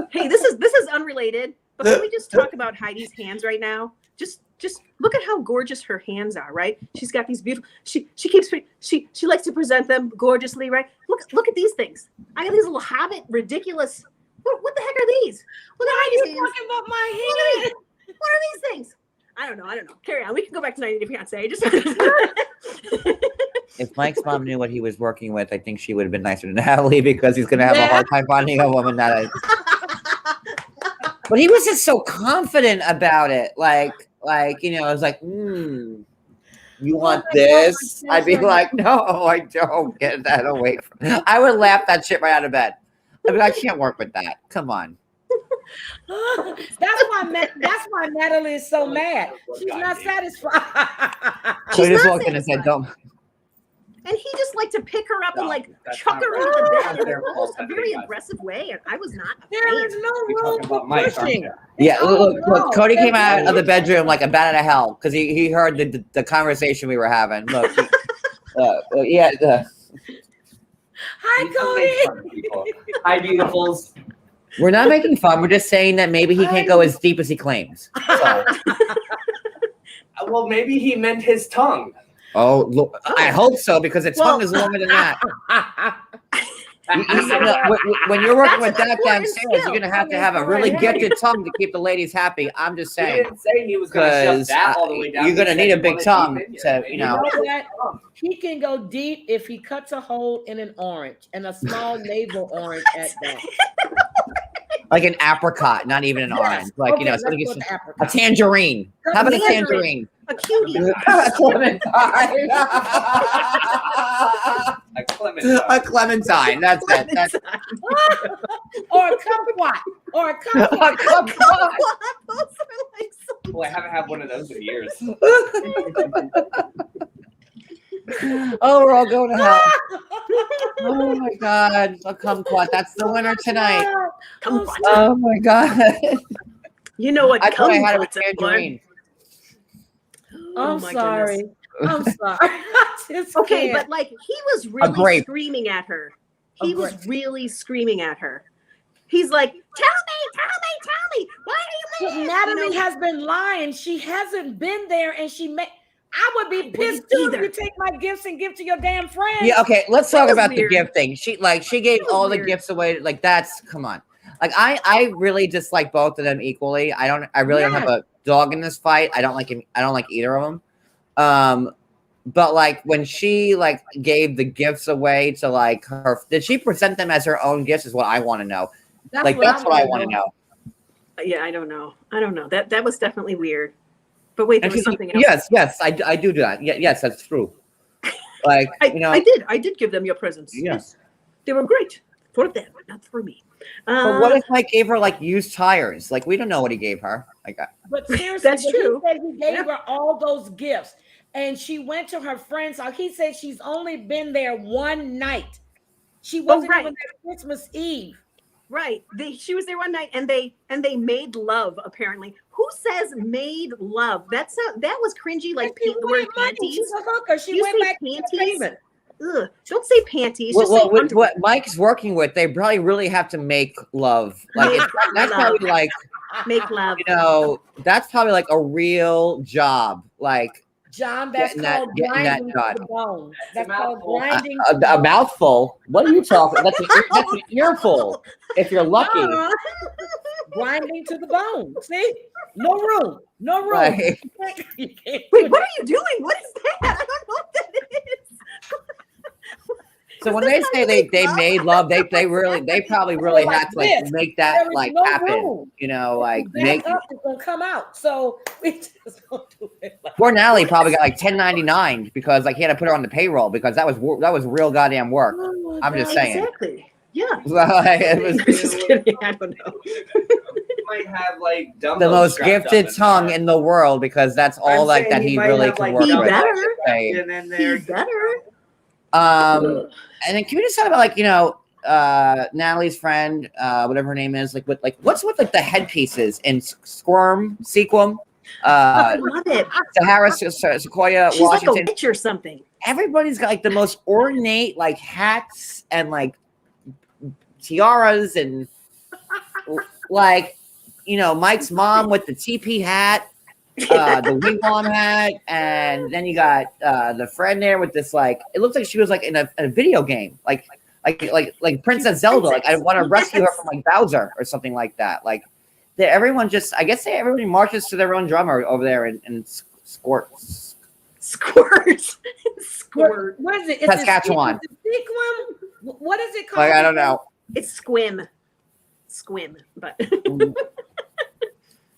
Hey, this is unrelated, but can we just talk about Heidi's hands right now? Just look at how gorgeous her hands are, right? She's got these beautiful. She likes to present them gorgeously, right? Look at these things. I got these little Hobbit ridiculous. What the heck are these? Look at You're Heidi's hands. talking about my Look at hand. these. What are these things? I don't know. Carry on. We can go back to 90 Day Fiancé. Just If Mike's mom knew what he was working with, I think she would have been nicer to Natalie because he's going to have a Yeah. hard time finding a woman that. But he was just so confident about it, like you know, it was like, you want my God, this? my I'd be sister. like, no, I don't. Get that away from. I would laugh that shit right out of bed. I mean, I can't work with that. Come on. That's why Natalie is so mad. She's not satisfied. So he She's just not walked in and said, satisfied. "Don't." And he just liked to pick her up and No, like that's chuck not her right. into the That's bed in their almost a fault, very guys. aggressive way, and I was not a There is fan. no You're room talking for about Mike, aren't pushing. you? Yeah, look, no, look. Cody came there's out no of the room. bedroom like a bat out of hell because he heard the conversation we were having. Look, yeah. Hi, You can make Cody. fun of people. Hi, beautifuls. We're not making fun. We're just saying that maybe he can't go as deep as he claims. So. Well, maybe he meant his tongue. Oh, look, I hope so because its Well- tongue is longer than that. You know what? When you're working with That's that an damn important sales, skill. you're gonna have to have a really gifted tongue to keep the ladies happy. I'm just He saying didn't say he was going to shove because that all the way down. you're He gonna said need he a big wanted tongue deep in you. to, Maybe you know. You know what? He can go deep if he cuts a hole in an orange and a small navel orange at that. Like an apricot, not even an Yes. orange. Like Okay, you know, let's something go gets with a apricot. tangerine. How about a tangerine? A cutie. A clementine. A Clementine. A clementine. That's it. That's Or a kumquat. Or a kumquat. a kumquat. Those are like so- Boy, I haven't had one of those in years. Oh, we're all going to hell. Oh my God, a kumquat. That's the winner tonight. Kumquat. Oh my God. You know what? I thought I had it with kumquats are. tangerine. Oh I'm my sorry. goodness. I'm sorry. I just Okay, can't. but like he was really grape. screaming at her. A He was grape. really screaming at her. He's like, tell me, why are you mad? Natalie You know, has been lying. She hasn't been there, and she may. I would be I pissed wouldn't too if either. you take my gifts and give to your damn friends. Yeah, okay, let's talk was about weird. the gift thing. She gave was all the weird. gifts away. Like that's come on. Like I really dislike both of them equally. I really don't have a dog in this fight. I don't like either of them. But like when she like gave the gifts away to like her, did she present them as her own gifts? Is what I want to know. That's what I want to know. Yeah, I don't know. That was definitely weird. But wait, there was something else. Yes, I do that. Yeah, yes, that's true. Like you know, I did give them your presents. Yes. They were great for them, not for me. but what if Mike gave her like used tires? Like we don't know what he gave her. Like But seriously, That's but true. He said he gave Yeah. her all those gifts, and she went to her friend's house. He said she's only been there one night. She wasn't right. even there Christmas Eve. Right. She was there one night and they made love, apparently. Who says made love? That was cringy, like And she the word wanted money. panties. She's a hooker. She You went say back to the panties? payment. Ugh. Don't say panties. Just Well, say with underwear. what Mike's working with, they probably really have to make love. Like Make that's love. probably like, Make love. you know, that's probably like a real job. Like John, that's Getting that- called getting that grinding done. to the bone. That's a called mouthful. grinding. a mouthful. What are you talking? That's an earful. If you're lucky. Uh-huh. Grinding to the bone. See? No room. No room. Right. You can't Wait, put what are you doing? What is that? I don't know what that is. So Is when this they how say you they make love? made love, they probably really Like had to like this. make There that is like no happen. room. You know, like Back make up, it's gonna come out. So we just gonna do it. Like, poor Natalie probably got like 1099 because like he had to put her on the payroll because that was real goddamn work. oh, I'm just God. saying. Exactly. Yeah. Like, it was I'm just kidding. I don't know. You might have like the dumbbells most strapped up gifted in tongue there. in the world because that's all I'm like saying that he he might really have, can like, work He with. better. Say. And then He there. better. Um, and then can we just talk about like Natalie's friend, whatever her name is, like what's with like the headpieces in Sequum, I love it. Sahara Sequoia, She's like a Washington. witch or something. Everybody's got like the most ornate like hats and like tiaras and like Mike's mom with the TP hat, the wigwam hat, and then you got the friend there with this like it looks like she was like in a video game, like Princess Zelda. Like I want to rescue her from like Bowser or something like that. Like everyone just everybody marches to their own drummer over there and squirts. Squirt. Squirt. What is it? Saskatchewan. Is it sequin? What is it called? Like I don't know. It's squim. Squim. But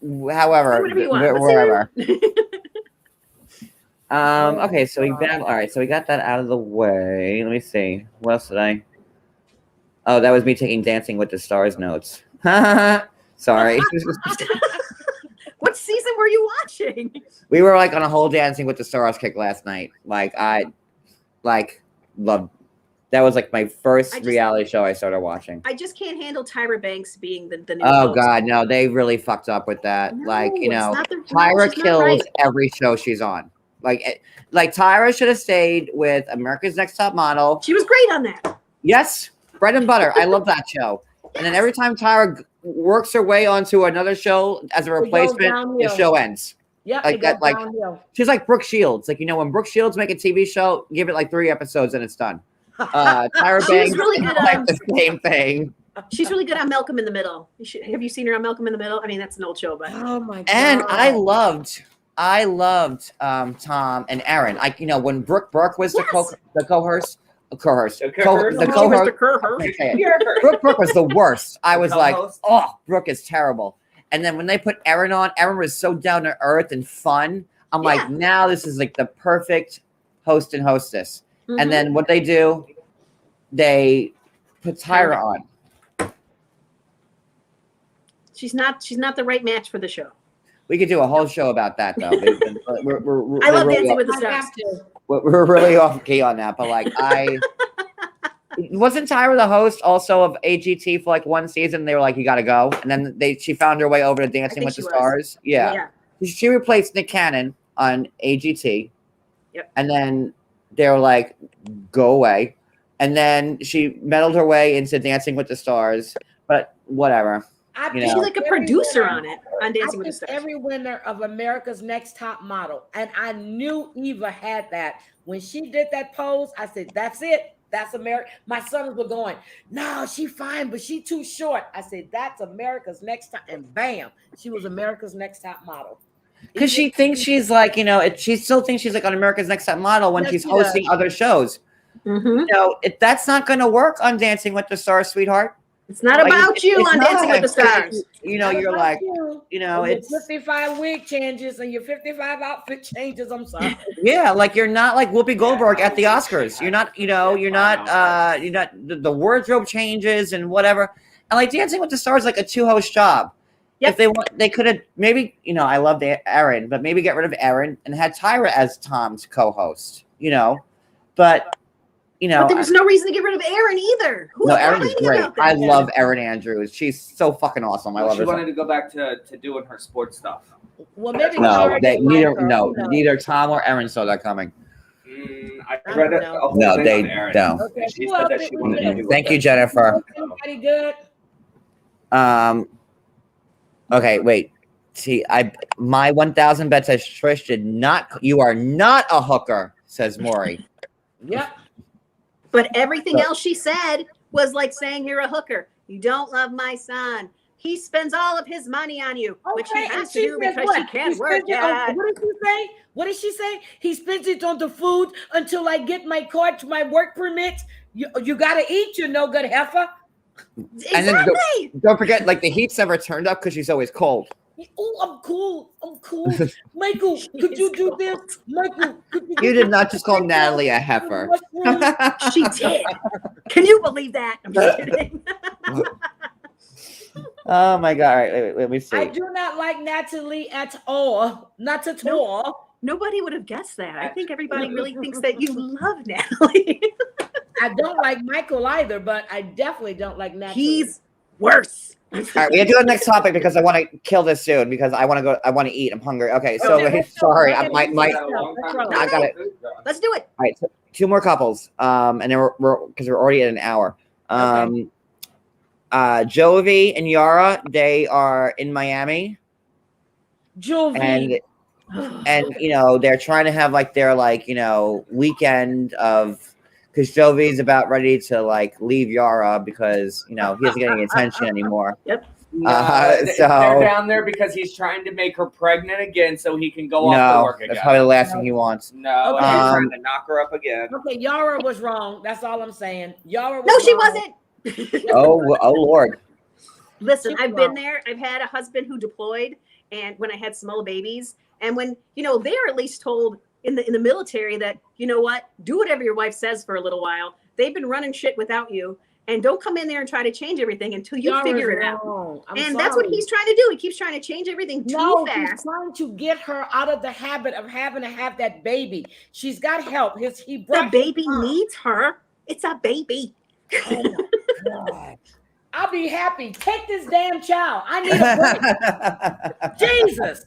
However, whatever you want. Let's wherever. see Okay, so we got all right. So we got that out of the way. Let me see. What else did I? Oh, that was me taking Dancing with the Stars notes. Sorry. What season were you watching? We were like on a whole Dancing with the Stars kick last night. Like I loved. That was like my first reality show I started watching. I just can't handle Tyra Banks being the new Oh host. God, no! They really fucked up with that. No, Like it's not Tyra she's not kills right. every show she's on. Like Tyra should have stayed with America's Next Top Model. She was great on that. Yes, bread and butter. I love that show. And then every time Tyra works her way onto another show as a goes replacement, the downhill. show ends. Yeah, Like it that, goes like- downhill. She's like Brooke Shields. Like when Brooke Shields make a TV show, give it like 3 episodes and it's done. Tyra She was Banks, really good, like the same thing. She's really good on Malcolm in the Middle. Have you seen her on Malcolm in the Middle? I mean, that's an old show, but Oh my God. And I loved Tom and Aaron. When Brooke Burke was the Yes. co-host. The co-host? She was the Kerr. Brooke was the worst. I was like, Co-host? oh, Brooke is terrible. And then when they put Aaron on, Aaron was so down to earth and fun. I'm Yeah. like, now this is like the perfect host and hostess. Mhm. And then what they do, they put Tyra on. She's not the right match for the show. We could do a whole show about that, though. We're I love really Dancing off, with the I Stars. have to. we're really off key on that. But like, wasn't Tyra the host also of AGT for like one season? They were like, you got to go, and then she found her way over to Dancing think with the she was. Stars. Yeah. She replaced Nick Cannon on AGT. Yep. And then they were like, go away. And then she meddled her way into Dancing with the Stars. But whatever. I You picked know. She's like a every producer winner- on it, on Dancing with the I picked Stars. every winner of America's Next Top Model, and I knew Eva had that. When she did that pose, I said, "That's it. That's America." My sons were going, "No, she fine, but she too short." I said, "That's America's Next Top," and bam, she was America's Next Top Model. Because she thinks she's like, she still thinks she's like on America's Next Top Model when Yes, she's she hosting does. other shows. Mhm. That's not going to work on Dancing with the Stars, sweetheart. It's not Like, about you it's on not. Dancing with the Stars. You're like, your it's 55 wig changes and your 55 outfit changes. I'm sorry. yeah, like you're not like Whoopi Goldberg at the Oscars. You're not, you're not the wardrobe changes and whatever. And like Dancing with the Stars, is like a 2-host job. Yep. If they want, they could have maybe, I love Aaron, but maybe get rid of Aaron and had Tyra as Tom's co-host. But But there was no reason to get rid of Aaron either. Who no, was Erin is complaining great. about that? I love Erin Andrews. She's so fucking awesome. I love She her. wanted to go back to doing her sports stuff. Well, maybe No, Tyra didn't like her. Who knows? neither Tom or Erin saw that coming. I I read don't it. know. No, thing they on Aaron. don't. Okay, She who said else that did she we wanted to get? do Thank it. you, Jennifer. Anybody good? Okay, wait. See, my 1,000 bet says Trish did not. You are not a hooker, says Maury. Yep. But everything else she said was like saying you're a hooker. You don't love my son. He spends all of his money on you, which he and has to she do says because she what? can't He work. spends it on- Yeah. What did she say? What did she say? He spends it on the food until I get my card to my work permit. You gotta eat, you no good heifer. And then Exactly. don't forget, like the heat's never turned up because she's always cold. Oh, I'm cool. Michael, could you do this? Michael, could you do You did this? not just call Natalie a heifer. Mushroom. She did. Can you believe that? I'm just kidding. Oh my god! All right, wait, let me see. I do not like Natalie at all. Not at all. Nobody would have guessed that. I think everybody really thinks that you love Natalie. I don't like Michael either, but I definitely don't like Natalie. He's worse. All right, we have to go to the next topic because I want to kill this soon because I want to go. I want to eat. I'm hungry. Okay, so Okay, let's go. sorry, Let's my go. I got it. Let's do it. All right, so 2 more couples. And then we're because we're already at an hour. Jovi and Yara, they are in Miami, Jovi. and you know they're trying to have like their weekend of because Jovi's about ready to like leave Yara because he isn't getting any attention anymore. No, so- they're down there because he's trying to make her pregnant again so he can go off to No, work again. that's probably the last thing he wants. No, Okay. he's trying to knock her up again. Okay, Yara was wrong. That's all I'm saying. Yara was No, she wrong. wasn't. Oh Lord. Listen, She's I've been wrong. there. I've had a husband who deployed, and when I had small babies, and when they're at least told in the military that do whatever your wife says for a little while. They've been running shit without you, and don't come in there and try to change everything until you Yara's figure it out. wrong. I'm And that's what sorry. he's trying to do. He keeps trying to change everything too No, he's fast. trying to get her out of the habit of having to have that baby. She's got help. He The brought baby her. needs her. It's a baby. Oh my God. I'll be happy. Take this damn child. I need a break. Jesus.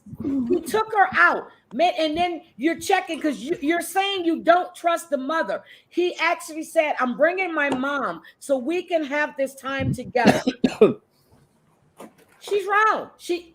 He took her out. Man, and then you're checking because you're saying you don't trust the mother. He actually said, I'm bringing my mom so we can have this time together. She's wrong.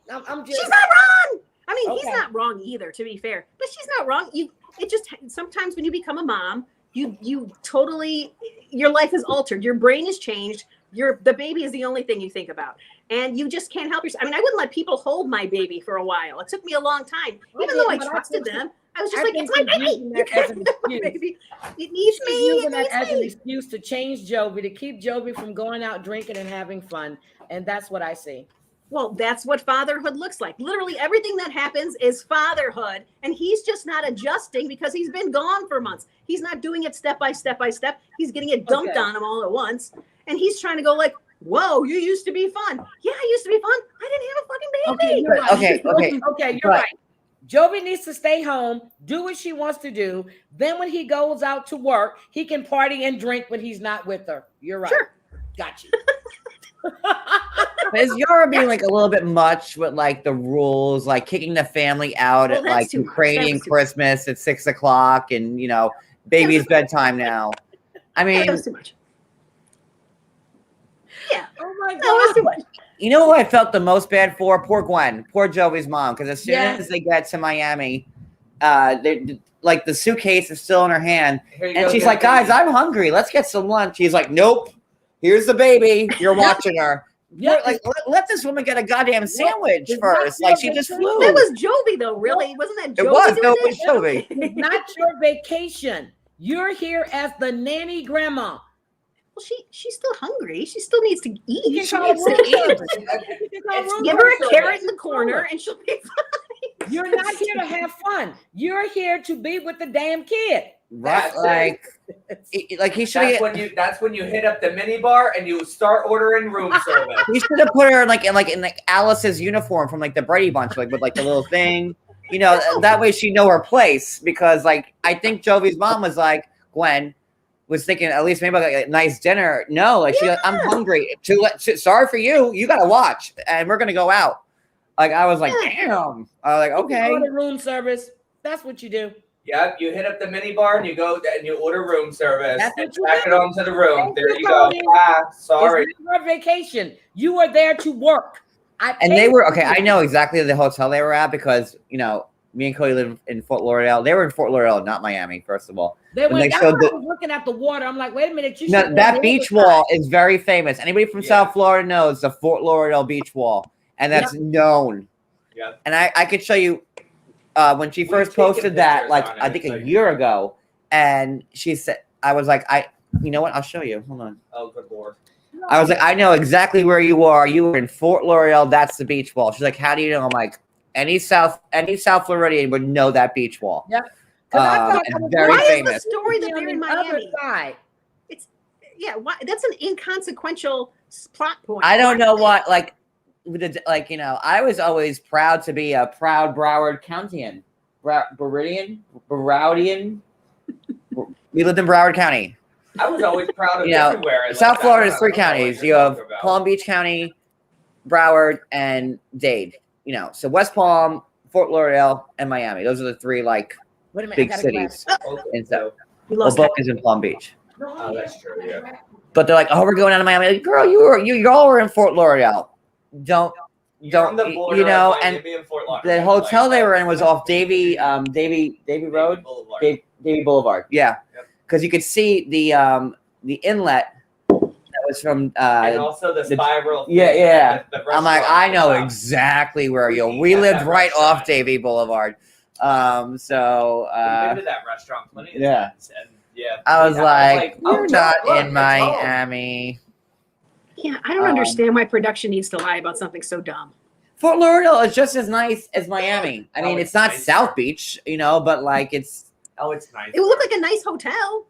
I'm just. She's not wrong. I mean, he's Okay. not wrong either, to be fair. But she's not wrong. It just sometimes when you become a mom, you totally your life is altered. Your brain is changed. The baby is the only thing you think about. And you just can't help yourself. I mean, I wouldn't let people hold my baby for a while. It took me a long time. Even though I trusted them, I was just like, it's my baby. You can't have my baby. It needs me. She's using It that as an needs me. excuse to change Jovi, to keep Jovi from going out drinking and having fun. And that's what I see. Well, that's what fatherhood looks like. Literally everything that happens is fatherhood. And he's just not adjusting because he's been gone for months. He's not doing it step by step by step. He's getting it dumped Okay. on him all at once. And he's trying to go like, whoa, you used to be fun. Yeah, I used to be fun. I didn't have a fucking baby. you're right. Okay. Okay, you're right. Jovi needs to stay home, do what she wants to do. Then when he goes out to work, he can party and drink when he's not with her. You're right. Sure. Got you. Is Yara being like a little bit much with like the rules, like kicking the family out Well, at that's like too much. Ukrainian That was too Christmas at 6 o'clock and baby's bedtime now. I Yeah, mean, that was too much. Yeah. Oh my No, that's too God. much. you know who I felt the most bad for? Poor Gwen, poor Jovi's mom. Because as soon Yes. as they get to Miami, like the suitcase is still in her hand, Here you and go, she's get like, baby. "Guys, I'm hungry. Let's get some lunch." He's like, "Nope. Here's the baby. You're watching her." Yeah, Like, let this woman get a goddamn sandwich It's first. not Like she your just vacation. flew. That was Jovi though, really. Wasn't that Jovi? It was. doing No, it that? was Jovi. it's not your vacation. You're here as the nanny grandma. Well, she's still hungry. She still needs to eat. You She can call needs to room eat. service. You can call It's room Give her a service. carrot in the corner and she'll be fine. You're not here to have fun. You're here to be with the damn kid. Right, That's like, like he should have. That's when you hit up the mini bar and you start ordering room service. He should have put her in like Alice's uniform from like the Brady Bunch, like with like the little thing. That way she know her place. Because like I think Jovi's mom was like Gwen was thinking at least maybe like a nice dinner. No, like she's like, I'm hungry. Sorry for you. You got to watch, and we're gonna go out. Like I was like, damn. I was like, okay. Order room service. That's what you do. Yep, you hit up the mini bar and you go and you order room service That's and what you back do. it onto the room. Thank There you, you go. Tony. Sorry. It's not your vacation. You are there to work. And they were okay. I know exactly the hotel they were at because me and Cody live in Fort Lauderdale. They were in Fort Lauderdale, not Miami. First of all, They when went. they That's showed why I the- was looking at the water. I'm like, wait a minute. You no, should go that the beach other wall side. is very famous. Anybody from Yeah. South Florida knows the Fort Lauderdale beach wall, and that's known. Yeah. And I could show you when she We've first taken posted that, pictures like on it. I think It's a like- year ago, and she said, I was like, you know what? I'll show you. Hold on. Oh, good lord. I was like, I know exactly where you are. You were in Fort Lauderdale. That's the beach wall. She's like, how do you know? I'm like, any South Floridian would know that beach wall. 'Cause I thought it's that was very Why is famous. the story that on they're in the other Miami? side. Yeah, why? That's an inconsequential plot point. I don't know what, like, I was always proud to be a proud Broward Countian. Browardian. We lived in Broward County. I was always proud of You know, everywhere. I South lived. Florida is I three don't know what counties. you're You have talking about. Palm Beach County, Broward, and Dade. So West Palm, Fort Lauderdale, and Miami. Those are the three Wait a minute. big I gotta grab- cities. Okay, And so, We well, lost Boca is in Palm Beach. Oh, that's true, yeah. But they're like, oh, we're going down to Miami. Like, girl, you all were in Fort Lauderdale. Don't You're on the border of and Miami and Fort Lauderdale. the hotel they were in was off Davie Davy Road, Boulevard. Davy Boulevard. Yeah, Yep. because you could see the inlet that was from. And also the spiral. yeah, thing, yeah. the I'm like, restaurant. I know Wow. exactly where you. We We eat at lived that right restaurant. off Davy Boulevard. So We've been to that restaurant plenty of yeah. times, and yeah. I was like, oh, you're not look, in it's Miami. Yeah, I don't Um, understand why production needs to lie about something so dumb. Fort Lauderdale is just as nice as Miami. I Oh, mean, it's it's not nicer. South Beach, but like it's. Oh, it's nice. It would look like a nice hotel.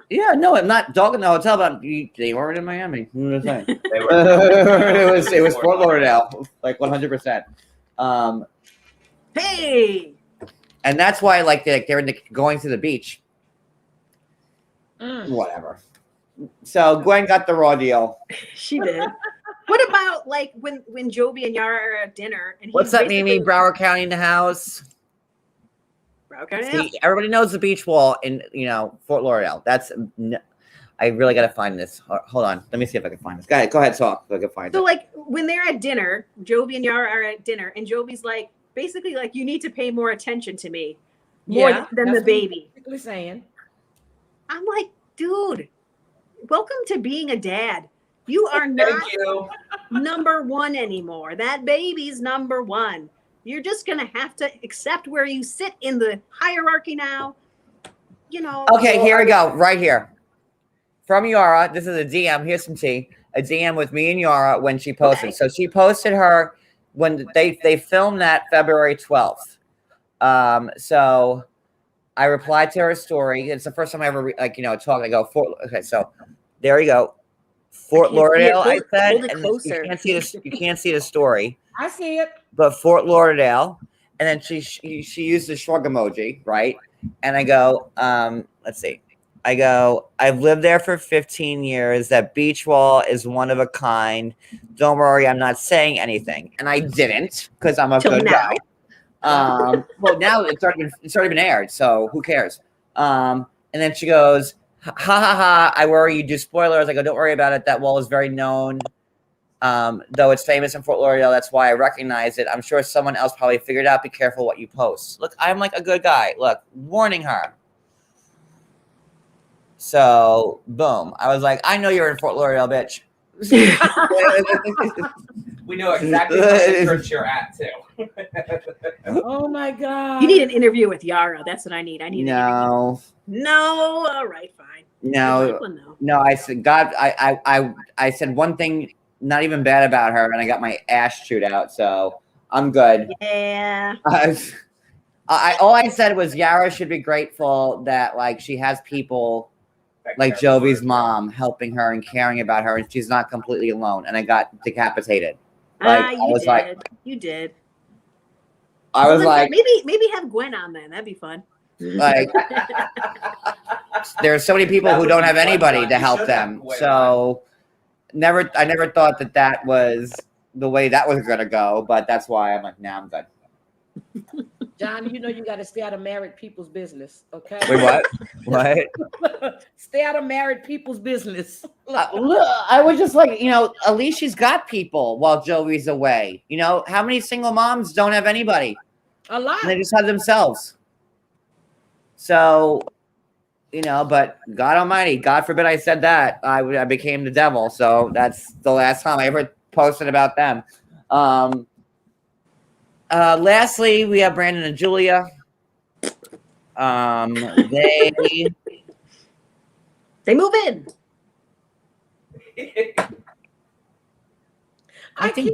Yeah, no, I'm not dogging the hotel, but they weren't in Miami. I'm just saying. They were- it was Fort Lauderdale, like 100%. Hey, And that's why, like, they're going to the beach. Mm. Whatever. So Gwen got the raw deal. she did. What about like when Joby and Yara are at dinner and What's he's up, Mimi? basically- Broward County in the house. Okay, yeah. See, everybody knows the beach wall in Fort Lauderdale. I really got to find this. Hold on, let me see if I can find this. Go ahead, talk. If I can find So it. like when they're at dinner, Joby and Yara are at dinner, and Joby's like basically like you need to pay more attention to me, more Yeah, than the that's what he's baby. basically saying. I'm like, dude, welcome to being a dad. You are Thank not you. number one anymore. That baby's number one. You're just gonna have to accept where you sit in the hierarchy now. Okay, here we go. Right here. From Yara. This is a DM. Here's some tea. A DM with me and Yara when she posted. Okay. So she posted her when they filmed that February 12th. So I replied to her story. It's the first time I ever talk. I go, okay, so there you go. Fort I can't see it. Lauderdale, I Hold- said. hold it and closer. You can't see the story. I see it. But Fort Lauderdale, and then she used the shrug emoji, right? And I go, let's see. I go, I've lived there for 15 years. That beach wall is one of a kind. Don't worry, I'm not saying anything. And I didn't because I'm a Till good now. guy. Well, now it's already been aired, so who cares? And then she goes, ha ha ha, I worry you do spoilers. I go, don't worry about it. That wall is very known. Though it's famous in Fort Lauderdale, that's why I recognize it. I'm sure someone else probably figured out. Be careful what you post. Look, I'm like a good guy. Look, warning her. So, boom. I was like, I know you're in Fort Lauderdale, bitch. We know exactly what church you're at too. Oh my God. You need an interview with Yara. That's what I need. I need an interview. No, No, all right, fine. no, Well, no. no. I said, God, I said one thing, not even bad about her, and I got my ass chewed out. So I'm good. Yeah. All I said was Yara should be grateful that like she has people like Jovi's mom helping her and caring about her, and she's not completely alone. And I got decapitated. Like, I You was did. like- You did. I was Well, like, maybe have Gwen on then. That'd be fun. like there's so many people That who would don't be have fun, anybody John. to You help should them. have Gwen So I never thought that was the way that was gonna go. But that's why I'm like, nah, I'm good. John, you know you got to stay out of married people's business, okay? Wait, what? What? Stay out of married people's business. Look, I was just like, at least she's got people while Joey's away. How many single moms don't have anybody? A lot. And they just have themselves. So, but God Almighty, God forbid I said that, I became the devil. So that's the last time I ever posted about them. Lastly, we have Brandon and Julia. They move in. I think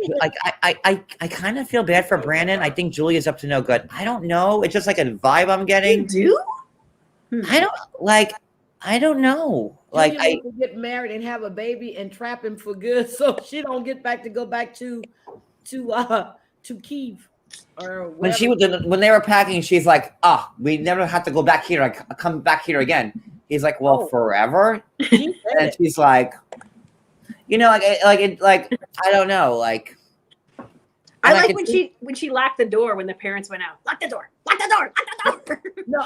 I kind of feel bad for Brandon. I think Julia's up to no good. I don't know. It's just like a vibe I'm You getting. do? I don't know. Like Julia needs to get married and have a baby and trap him for good, so she don't go back to Kyiv or when they were packing, she's like, we never have to go back here. I come back here again. He's like, well, forever. And she's like, I don't know, like. I like when she locked the door when the parents went out. Lock the door. Lock the door. Lock the door. No,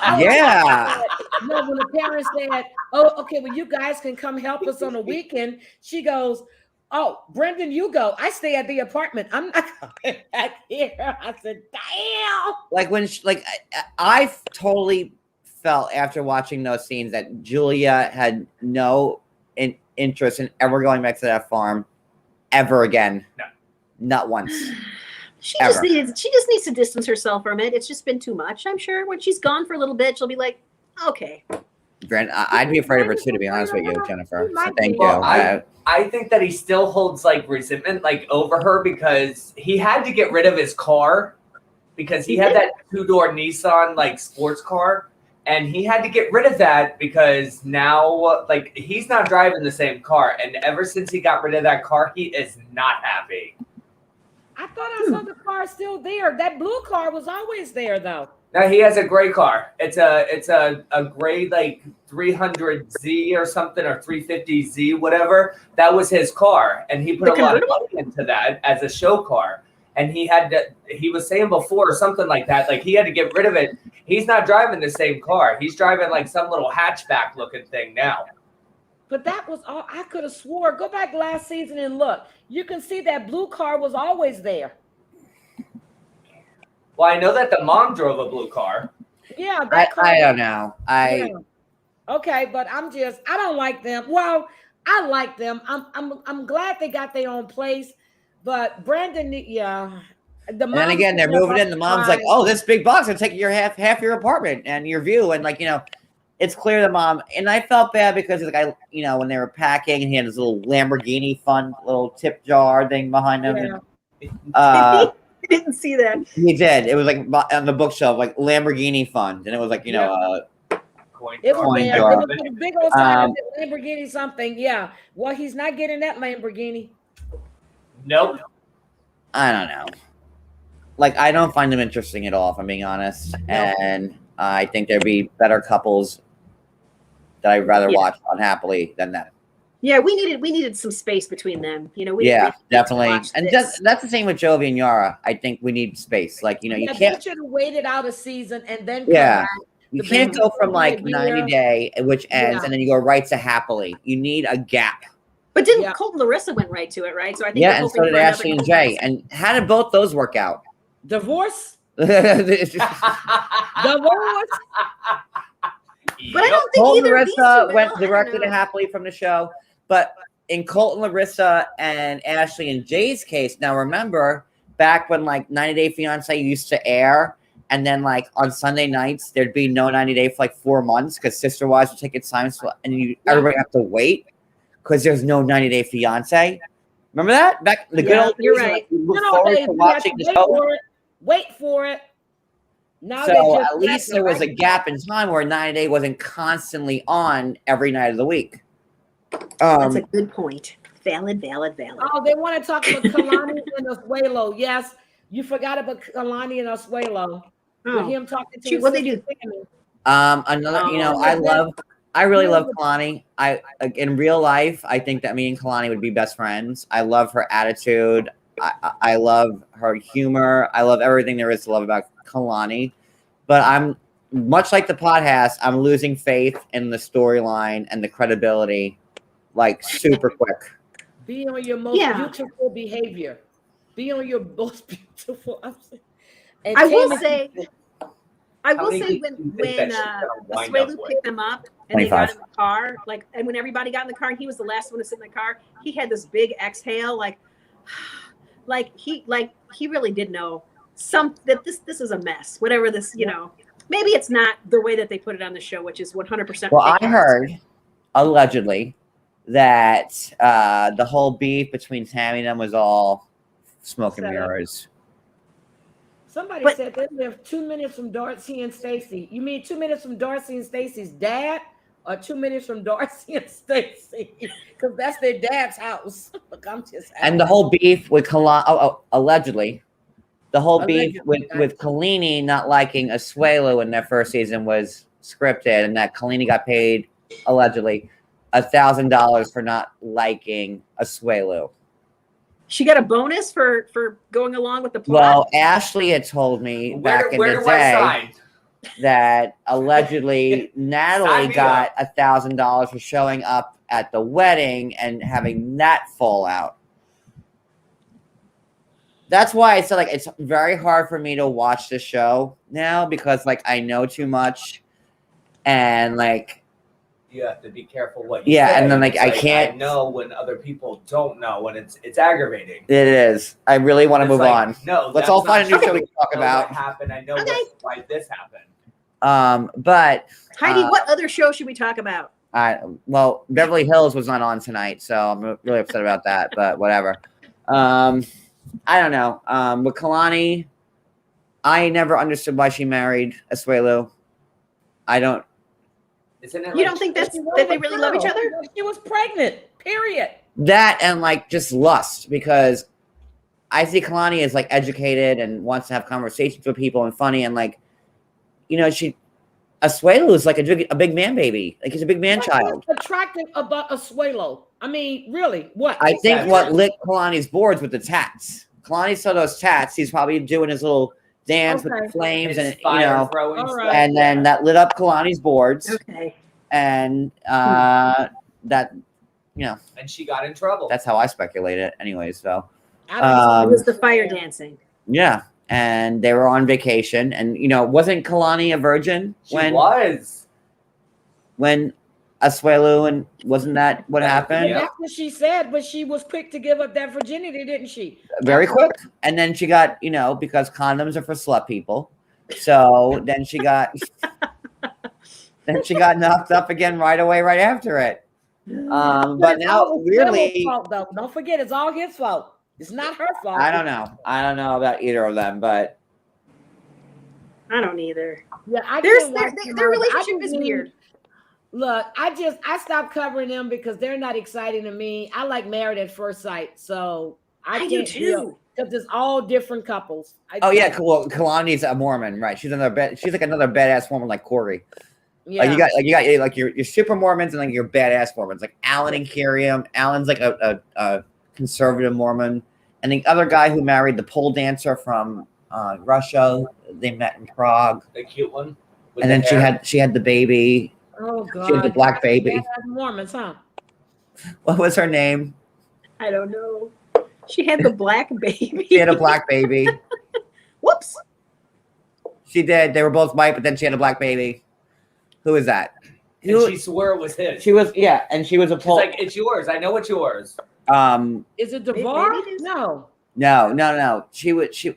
no, when the parents said, "Oh, okay, well, you guys can come help us on a weekend," she goes, "Oh, Brendan, you go. I stay at the apartment. I'm not coming back here." I said, "Damn!" Like when, I totally felt after watching those scenes that Julia had no interest in ever going back to that farm ever again. No, not once. She just needs to distance herself from it. It's just been too much. I'm sure when she's gone for a little bit, she'll be like, okay. Brent, I'd be afraid of her too, to be honest with you, Jennifer. So thank you. Well, I think that he still holds resentment over her because he had to get rid of his car because he had that 2-door Nissan sports car. And he had to get rid of that because now, he's not driving the same car. And ever since he got rid of that car, he is not happy. I thought I saw the car still there. That blue car was always there, though. Now he has a gray car. It's a gray 300Z or something or 350Z, whatever. That was his car, and he put a lot of money into that as a show car. And he was saying before or something like that, he had to get rid of it. He's not driving the same car. He's driving some little hatchback looking thing now. But that was all I could have swore. Go back last season and look. You can see that blue car was always there. Well, I know that the mom drove a blue car. Yeah, I don't know. Yeah. Okay, but I don't like them. Well, I like them. I'm glad they got their own place. But Brandon, yeah. And then again, they're moving in. The mom's like, "Oh, this big box will take your half your apartment and your view." And it's clear the mom. And I felt bad because the guy, when they were packing, and he had his little Lamborghini fund, little tip jar thing behind him. Yeah. I didn't see that. He did. It was on the bookshelf, Lamborghini fund, and it was Coin it was there. jar. It was a big old sign Lamborghini something. Yeah. Well, he's not getting that Lamborghini. Nope. I don't know. I don't find them interesting at all, if I'm being honest. No. And I think there'd be better couples that I'd rather watch unhappily than that. Yeah, we needed some space between them. Definitely. And that's the same with Jovi and Yara. I think we need space. You can't. They should have waited out a season and then come back. You can't go from 90 Day, which ends, and then you go right to Happily. You need a gap. But didn't Colt and Larissa went right to it, right? So I think and so did Ashley and Jay. And how did both those work out? Divorce? Divorce. But I don't think Colt and either of these Larissa two went directly to Happily from the show. But in Colt and Larissa and Ashley and Jay's case, now remember back when 90 Day Fiance used to air, and then on Sunday nights there'd be no 90 Day for 4 months because Sister Wives would take its time, and everybody have to wait because there's no 90 Day Fiance. Remember that back the good old days? You're right. We look forward to watching the show. Wait for it. Now so at least there was a gap in time where 90 Day wasn't constantly on every night of the week. That's a good point. Valid. Oh, they want to talk about Kalani and Asuelo. Yes, you forgot about Kalani and Asuelo. With him talking to what they do. Another, I really love Kalani. In real life, I think that me and Kalani would be best friends. I love her attitude. I love her humor. I love everything there is to love about Kalani. But I'm much like the podcast. I'm losing faith in the storyline and the credibility, like super quick. Be on your most Yeah. beautiful behavior. Be on your most beautiful. And I will Tammy- say, I How will many say people when do you think that she's gonna wind up Asuelu with? picked them up and they 25. got in the car, like, and when everybody got in the car and he was the last one to sit in the car, he had this big exhale, like he really did know that this is a mess. Whatever this, maybe it's not the way that they put it on the show, which is 100%. Well, I ridiculous. heard allegedly that the whole beef between Tammy and them was all smoke and Set up. mirrors. Somebody But- said they live 2 minutes from Darcy and Stacy. You mean 2 minutes from Darcy and Stacy's dad, or 2 minutes from Darcy and Stacy? Because that's their dad's house. Look, I'm just. And the whole beef with allegedly, the whole beef Allegedly. with Kalini not liking Asuelu in their first season was scripted, and that Kalini got paid allegedly $1,000 for not liking Asuelu. She got a bonus for going along with the plot. Well, Ashley had told me back in Where the do I day sign? that allegedly Natalie Sign me got $1,000 for showing up at the wedding and having that fallout. That's why I said, like, it's very hard for me to watch the show now because, like, I know too much, and like, You have to be careful what you Yeah, say. and then, like, It's I can't- I know when other people don't know, and it's aggravating. it is. I really want to It's move like, on. No, Let's that's all not find a new true. show we can talk I know about. what happened. I know Okay. why this happened. But Heidi, uh, what other show should we talk about? well, Beverly Hills was not on tonight, so I'm really upset about that. But whatever. I don't know. With Kalani, I never understood why she married Asuelu. I don't. Isn't it? You like- don't think that they really love each other? She was pregnant. Period. That and like just lust, because I see Kalani as like educated and wants to have conversations with people and funny, and like, Asuelu is like a big man baby. Like he's a big man child. What's attractive about Asuelo? I mean, really, what? I think Exactly. what lit Kalani's boards with the tats. Kalani saw those tats. He's probably doing his little dance with Okay. the flames, It's and fire throwing All stuff. right. and then that lit up Kalani's boards, Okay. and Hmm. that And she got in trouble. that's how I speculate it. Anyway, so I don't It Um, was the fire dancing. yeah, and they were on vacation, and wasn't Kalani a virgin she when was. Asuelu, and wasn't that what happened? Yeah. That's what she said, but she was quick to give up that virginity, didn't she? Very quick, and then she got because condoms are for slut people, so then she got knocked up again right away right after it. But it's now all Asuelo's weirdly, fault, though. Don't forget, it's all his fault. It's not her fault. I don't know about either of them, but I don't either. Yeah, I Their can't watch them their either. I relationship just is mean- weird. Look, I stopped covering them because they're not exciting to me. I like Married at First Sight, so I do can't too. because it's all different couples. oh yeah, well, Kalani's a Mormon, right? She's like another badass woman like Corey. yeah. Like you got like your super Mormons and like your badass Mormons, like Alan and Kiriam. Alan's like a conservative Mormon, and the other guy who married the pole dancer from Russia. They met in Prague, The cute one. with and the then hair. she had the baby. Oh God, She had the black baby. Yeah, Mormons, huh? What was her name? I don't know. She had the black baby. She had a black baby. Whoops. She did. They were both white, but then she had a black baby. Who is that? And she swore it was his. She was and she was a She's pole. like, it's yours. I know it's yours. Is it Maybe Devar? it is. No. No. Somebody says She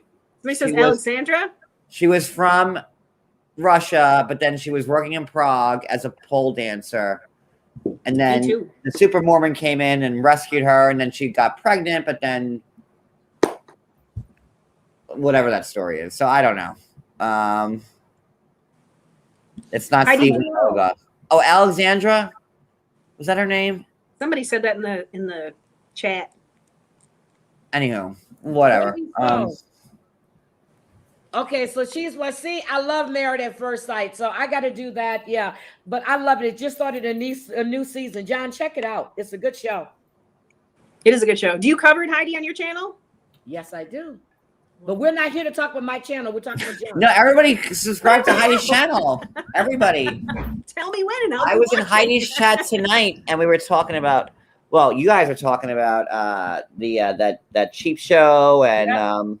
was- Alexandra. She was from Russia, but then she was working in Prague as a pole dancer. And Me then too. the super Mormon came in and rescued her, and then she got pregnant, but then whatever that story is. So I don't know. It's not I Stephen didn't know. Olga. Oh, Alexandra? Was that her name? Somebody said that in the chat. Anywho, whatever. Okay, so see, I love Married at First Sight, so I got to do that. Yeah, but I love it. It just started a new season. John, check it out. It's a good show. It is a good show. Do you cover it, Heidi, on your channel? Yes, I do. But we're not here to talk about my channel. We're talking about John. No, everybody subscribe to Heidi's channel. Everybody. Tell me when, and I'll I be was in watching. Heidi's chat tonight, and we were talking about. Well, you guys were talking about that cheap show, and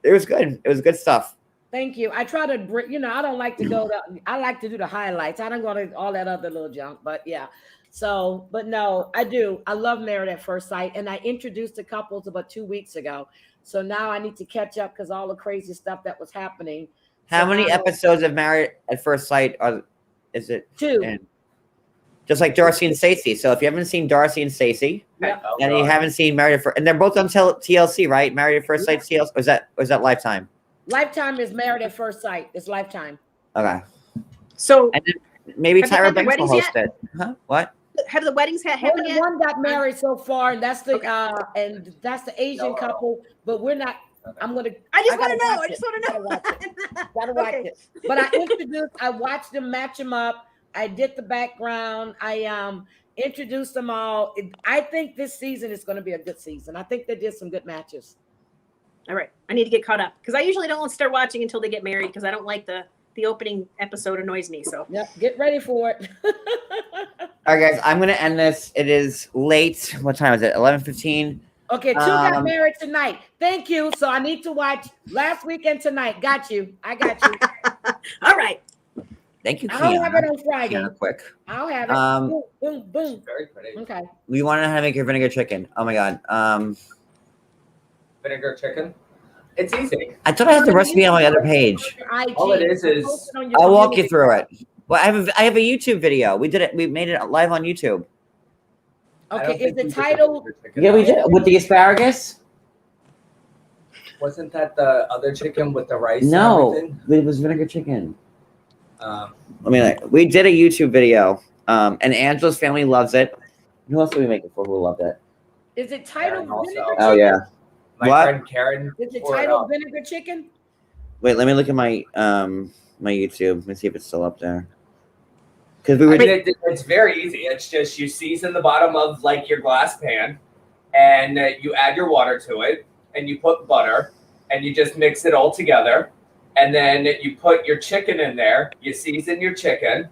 it was good. It was good stuff. Thank you. I try to bring, I don't like to I like to do the highlights. I don't go to all that other little junk, but yeah. So, but no, I do. I love Married at First Sight, and I introduced the couples about 2 weeks ago. So now I need to catch up because all the crazy stuff that was happening. How So many now- episodes of Married at First Sight is it? 2. And just like Darcy and Stacey. So if you haven't seen Darcy and Stacey, Yep. Oh, and you God. haven't seen Married at First, and they're both on TLC, right? Married at First Sight TLC. Or is that Lifetime? Lifetime is Married at First Sight. It's Lifetime. Okay. So And then maybe Have they Tyra had their Banks will weddings host it. Huh? What? have the weddings happened Only yet? one got married so far, and that's the Asian No. couple. But we're not. I'm gonna. I just I want to gotta know. watch I just it. want to Gotta watch know. Gotta watch Okay. it. But I watched them match them up. I did the background. I introduced them all. I think this season is going to be a good season. I think they did some good matches. All right, I need to get caught up because I usually don't start watching until they get married because I don't like the opening episode annoys me. So Yep, get ready for it. All right, guys, I'm going to end this. It is late. What time is it? 11:15. Okay, 2 got Um, married tonight. Thank you. So I need to watch last weekend tonight. Got you. I got you. all right, Thank you, I'll have it Kiana. on Friday. Kiana, quick. I'll have it. Um, boom, boom, boom. Very pretty. Okay. We want to know how to make your vinegar chicken. Oh my god. Vinegar chicken. It's easy. I thought I had the recipe on my other page. All it is Post it on your I'll walk you community. through it. Well, I have a YouTube video. We did it. We made it live on YouTube. I Okay, don't is think the we did title? vinegar chicken, Yeah, we though. did with the asparagus. Wasn't that the other chicken with the rice? No, And it was vinegar chicken. everything? I mean, we did a YouTube video, and Angela's family loves it. Who else did we make it for? Who loved it? Is it titled Karen also. Vinegar Oh Chicken? yeah. My What? friend Karen. Is it tore it titled up. Vinegar Chicken? Wait, let me look at my my YouTube. Let me see if it's still up there. Because we I were. mean, it's very easy. It's just you season the bottom of like your glass pan, and you add your water to it, and you put butter, and you just mix it all together, and then you put your chicken in there. You season your chicken,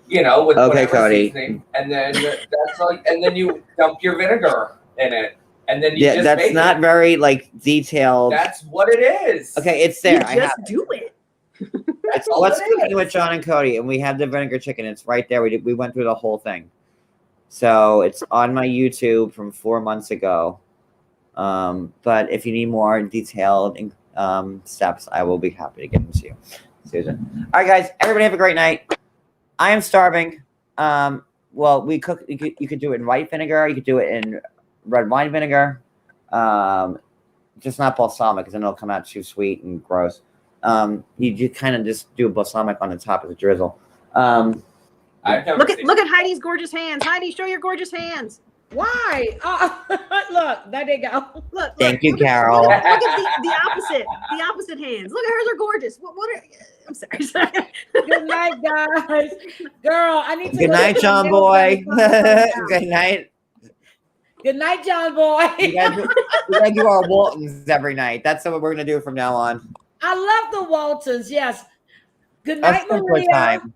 with Okay, whatever Cody. seasoning, and then that's all. And then you dump your vinegar in it, and then you Yeah, just that's bake not it. very like detailed. That's what it is. Okay, it's you there. I have just do it. That's it. all Let's it Cooking is. with John and Cody, and we have the vinegar chicken. It's right there. We went through the whole thing. So it's on my YouTube from 4 months ago. But if you need more detailed steps, I will be happy to give them to you, Susan. All right, guys. Everybody have a great night. I am starving. Well, we cook. You could do it in white vinegar. You could do it in red wine vinegar. Just not balsamic because then it'll come out too sweet and gross. You kind of just do balsamic on the top as a drizzle. I've never Look at seen look at Heidi's gorgeous hands. Heidi, show your gorgeous hands. Why? Look, there they go. Look. Thank you, look at- Carol. Look at the opposite. The opposite hands. Look at hers are gorgeous. What are? I'm sorry. Good night, guys. Girl, I need to. Good go night, get John some Boy. nails done. Good night. Good night, John Boy. We gotta do our Waltons every night. That's what we're gonna do from now on. I love the Waltons. Yes. Good That's night, for Maria. time.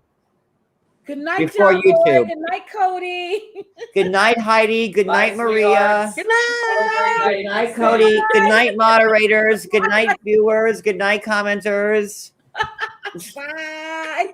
Good night, Before John Boy. YouTube. Good night, Cody. Good night, Heidi. Good Bye, night, Maria. sweethearts. Good night. Good night, Cody. Good night, moderators. Good night, viewers. Good night, commenters. Bye.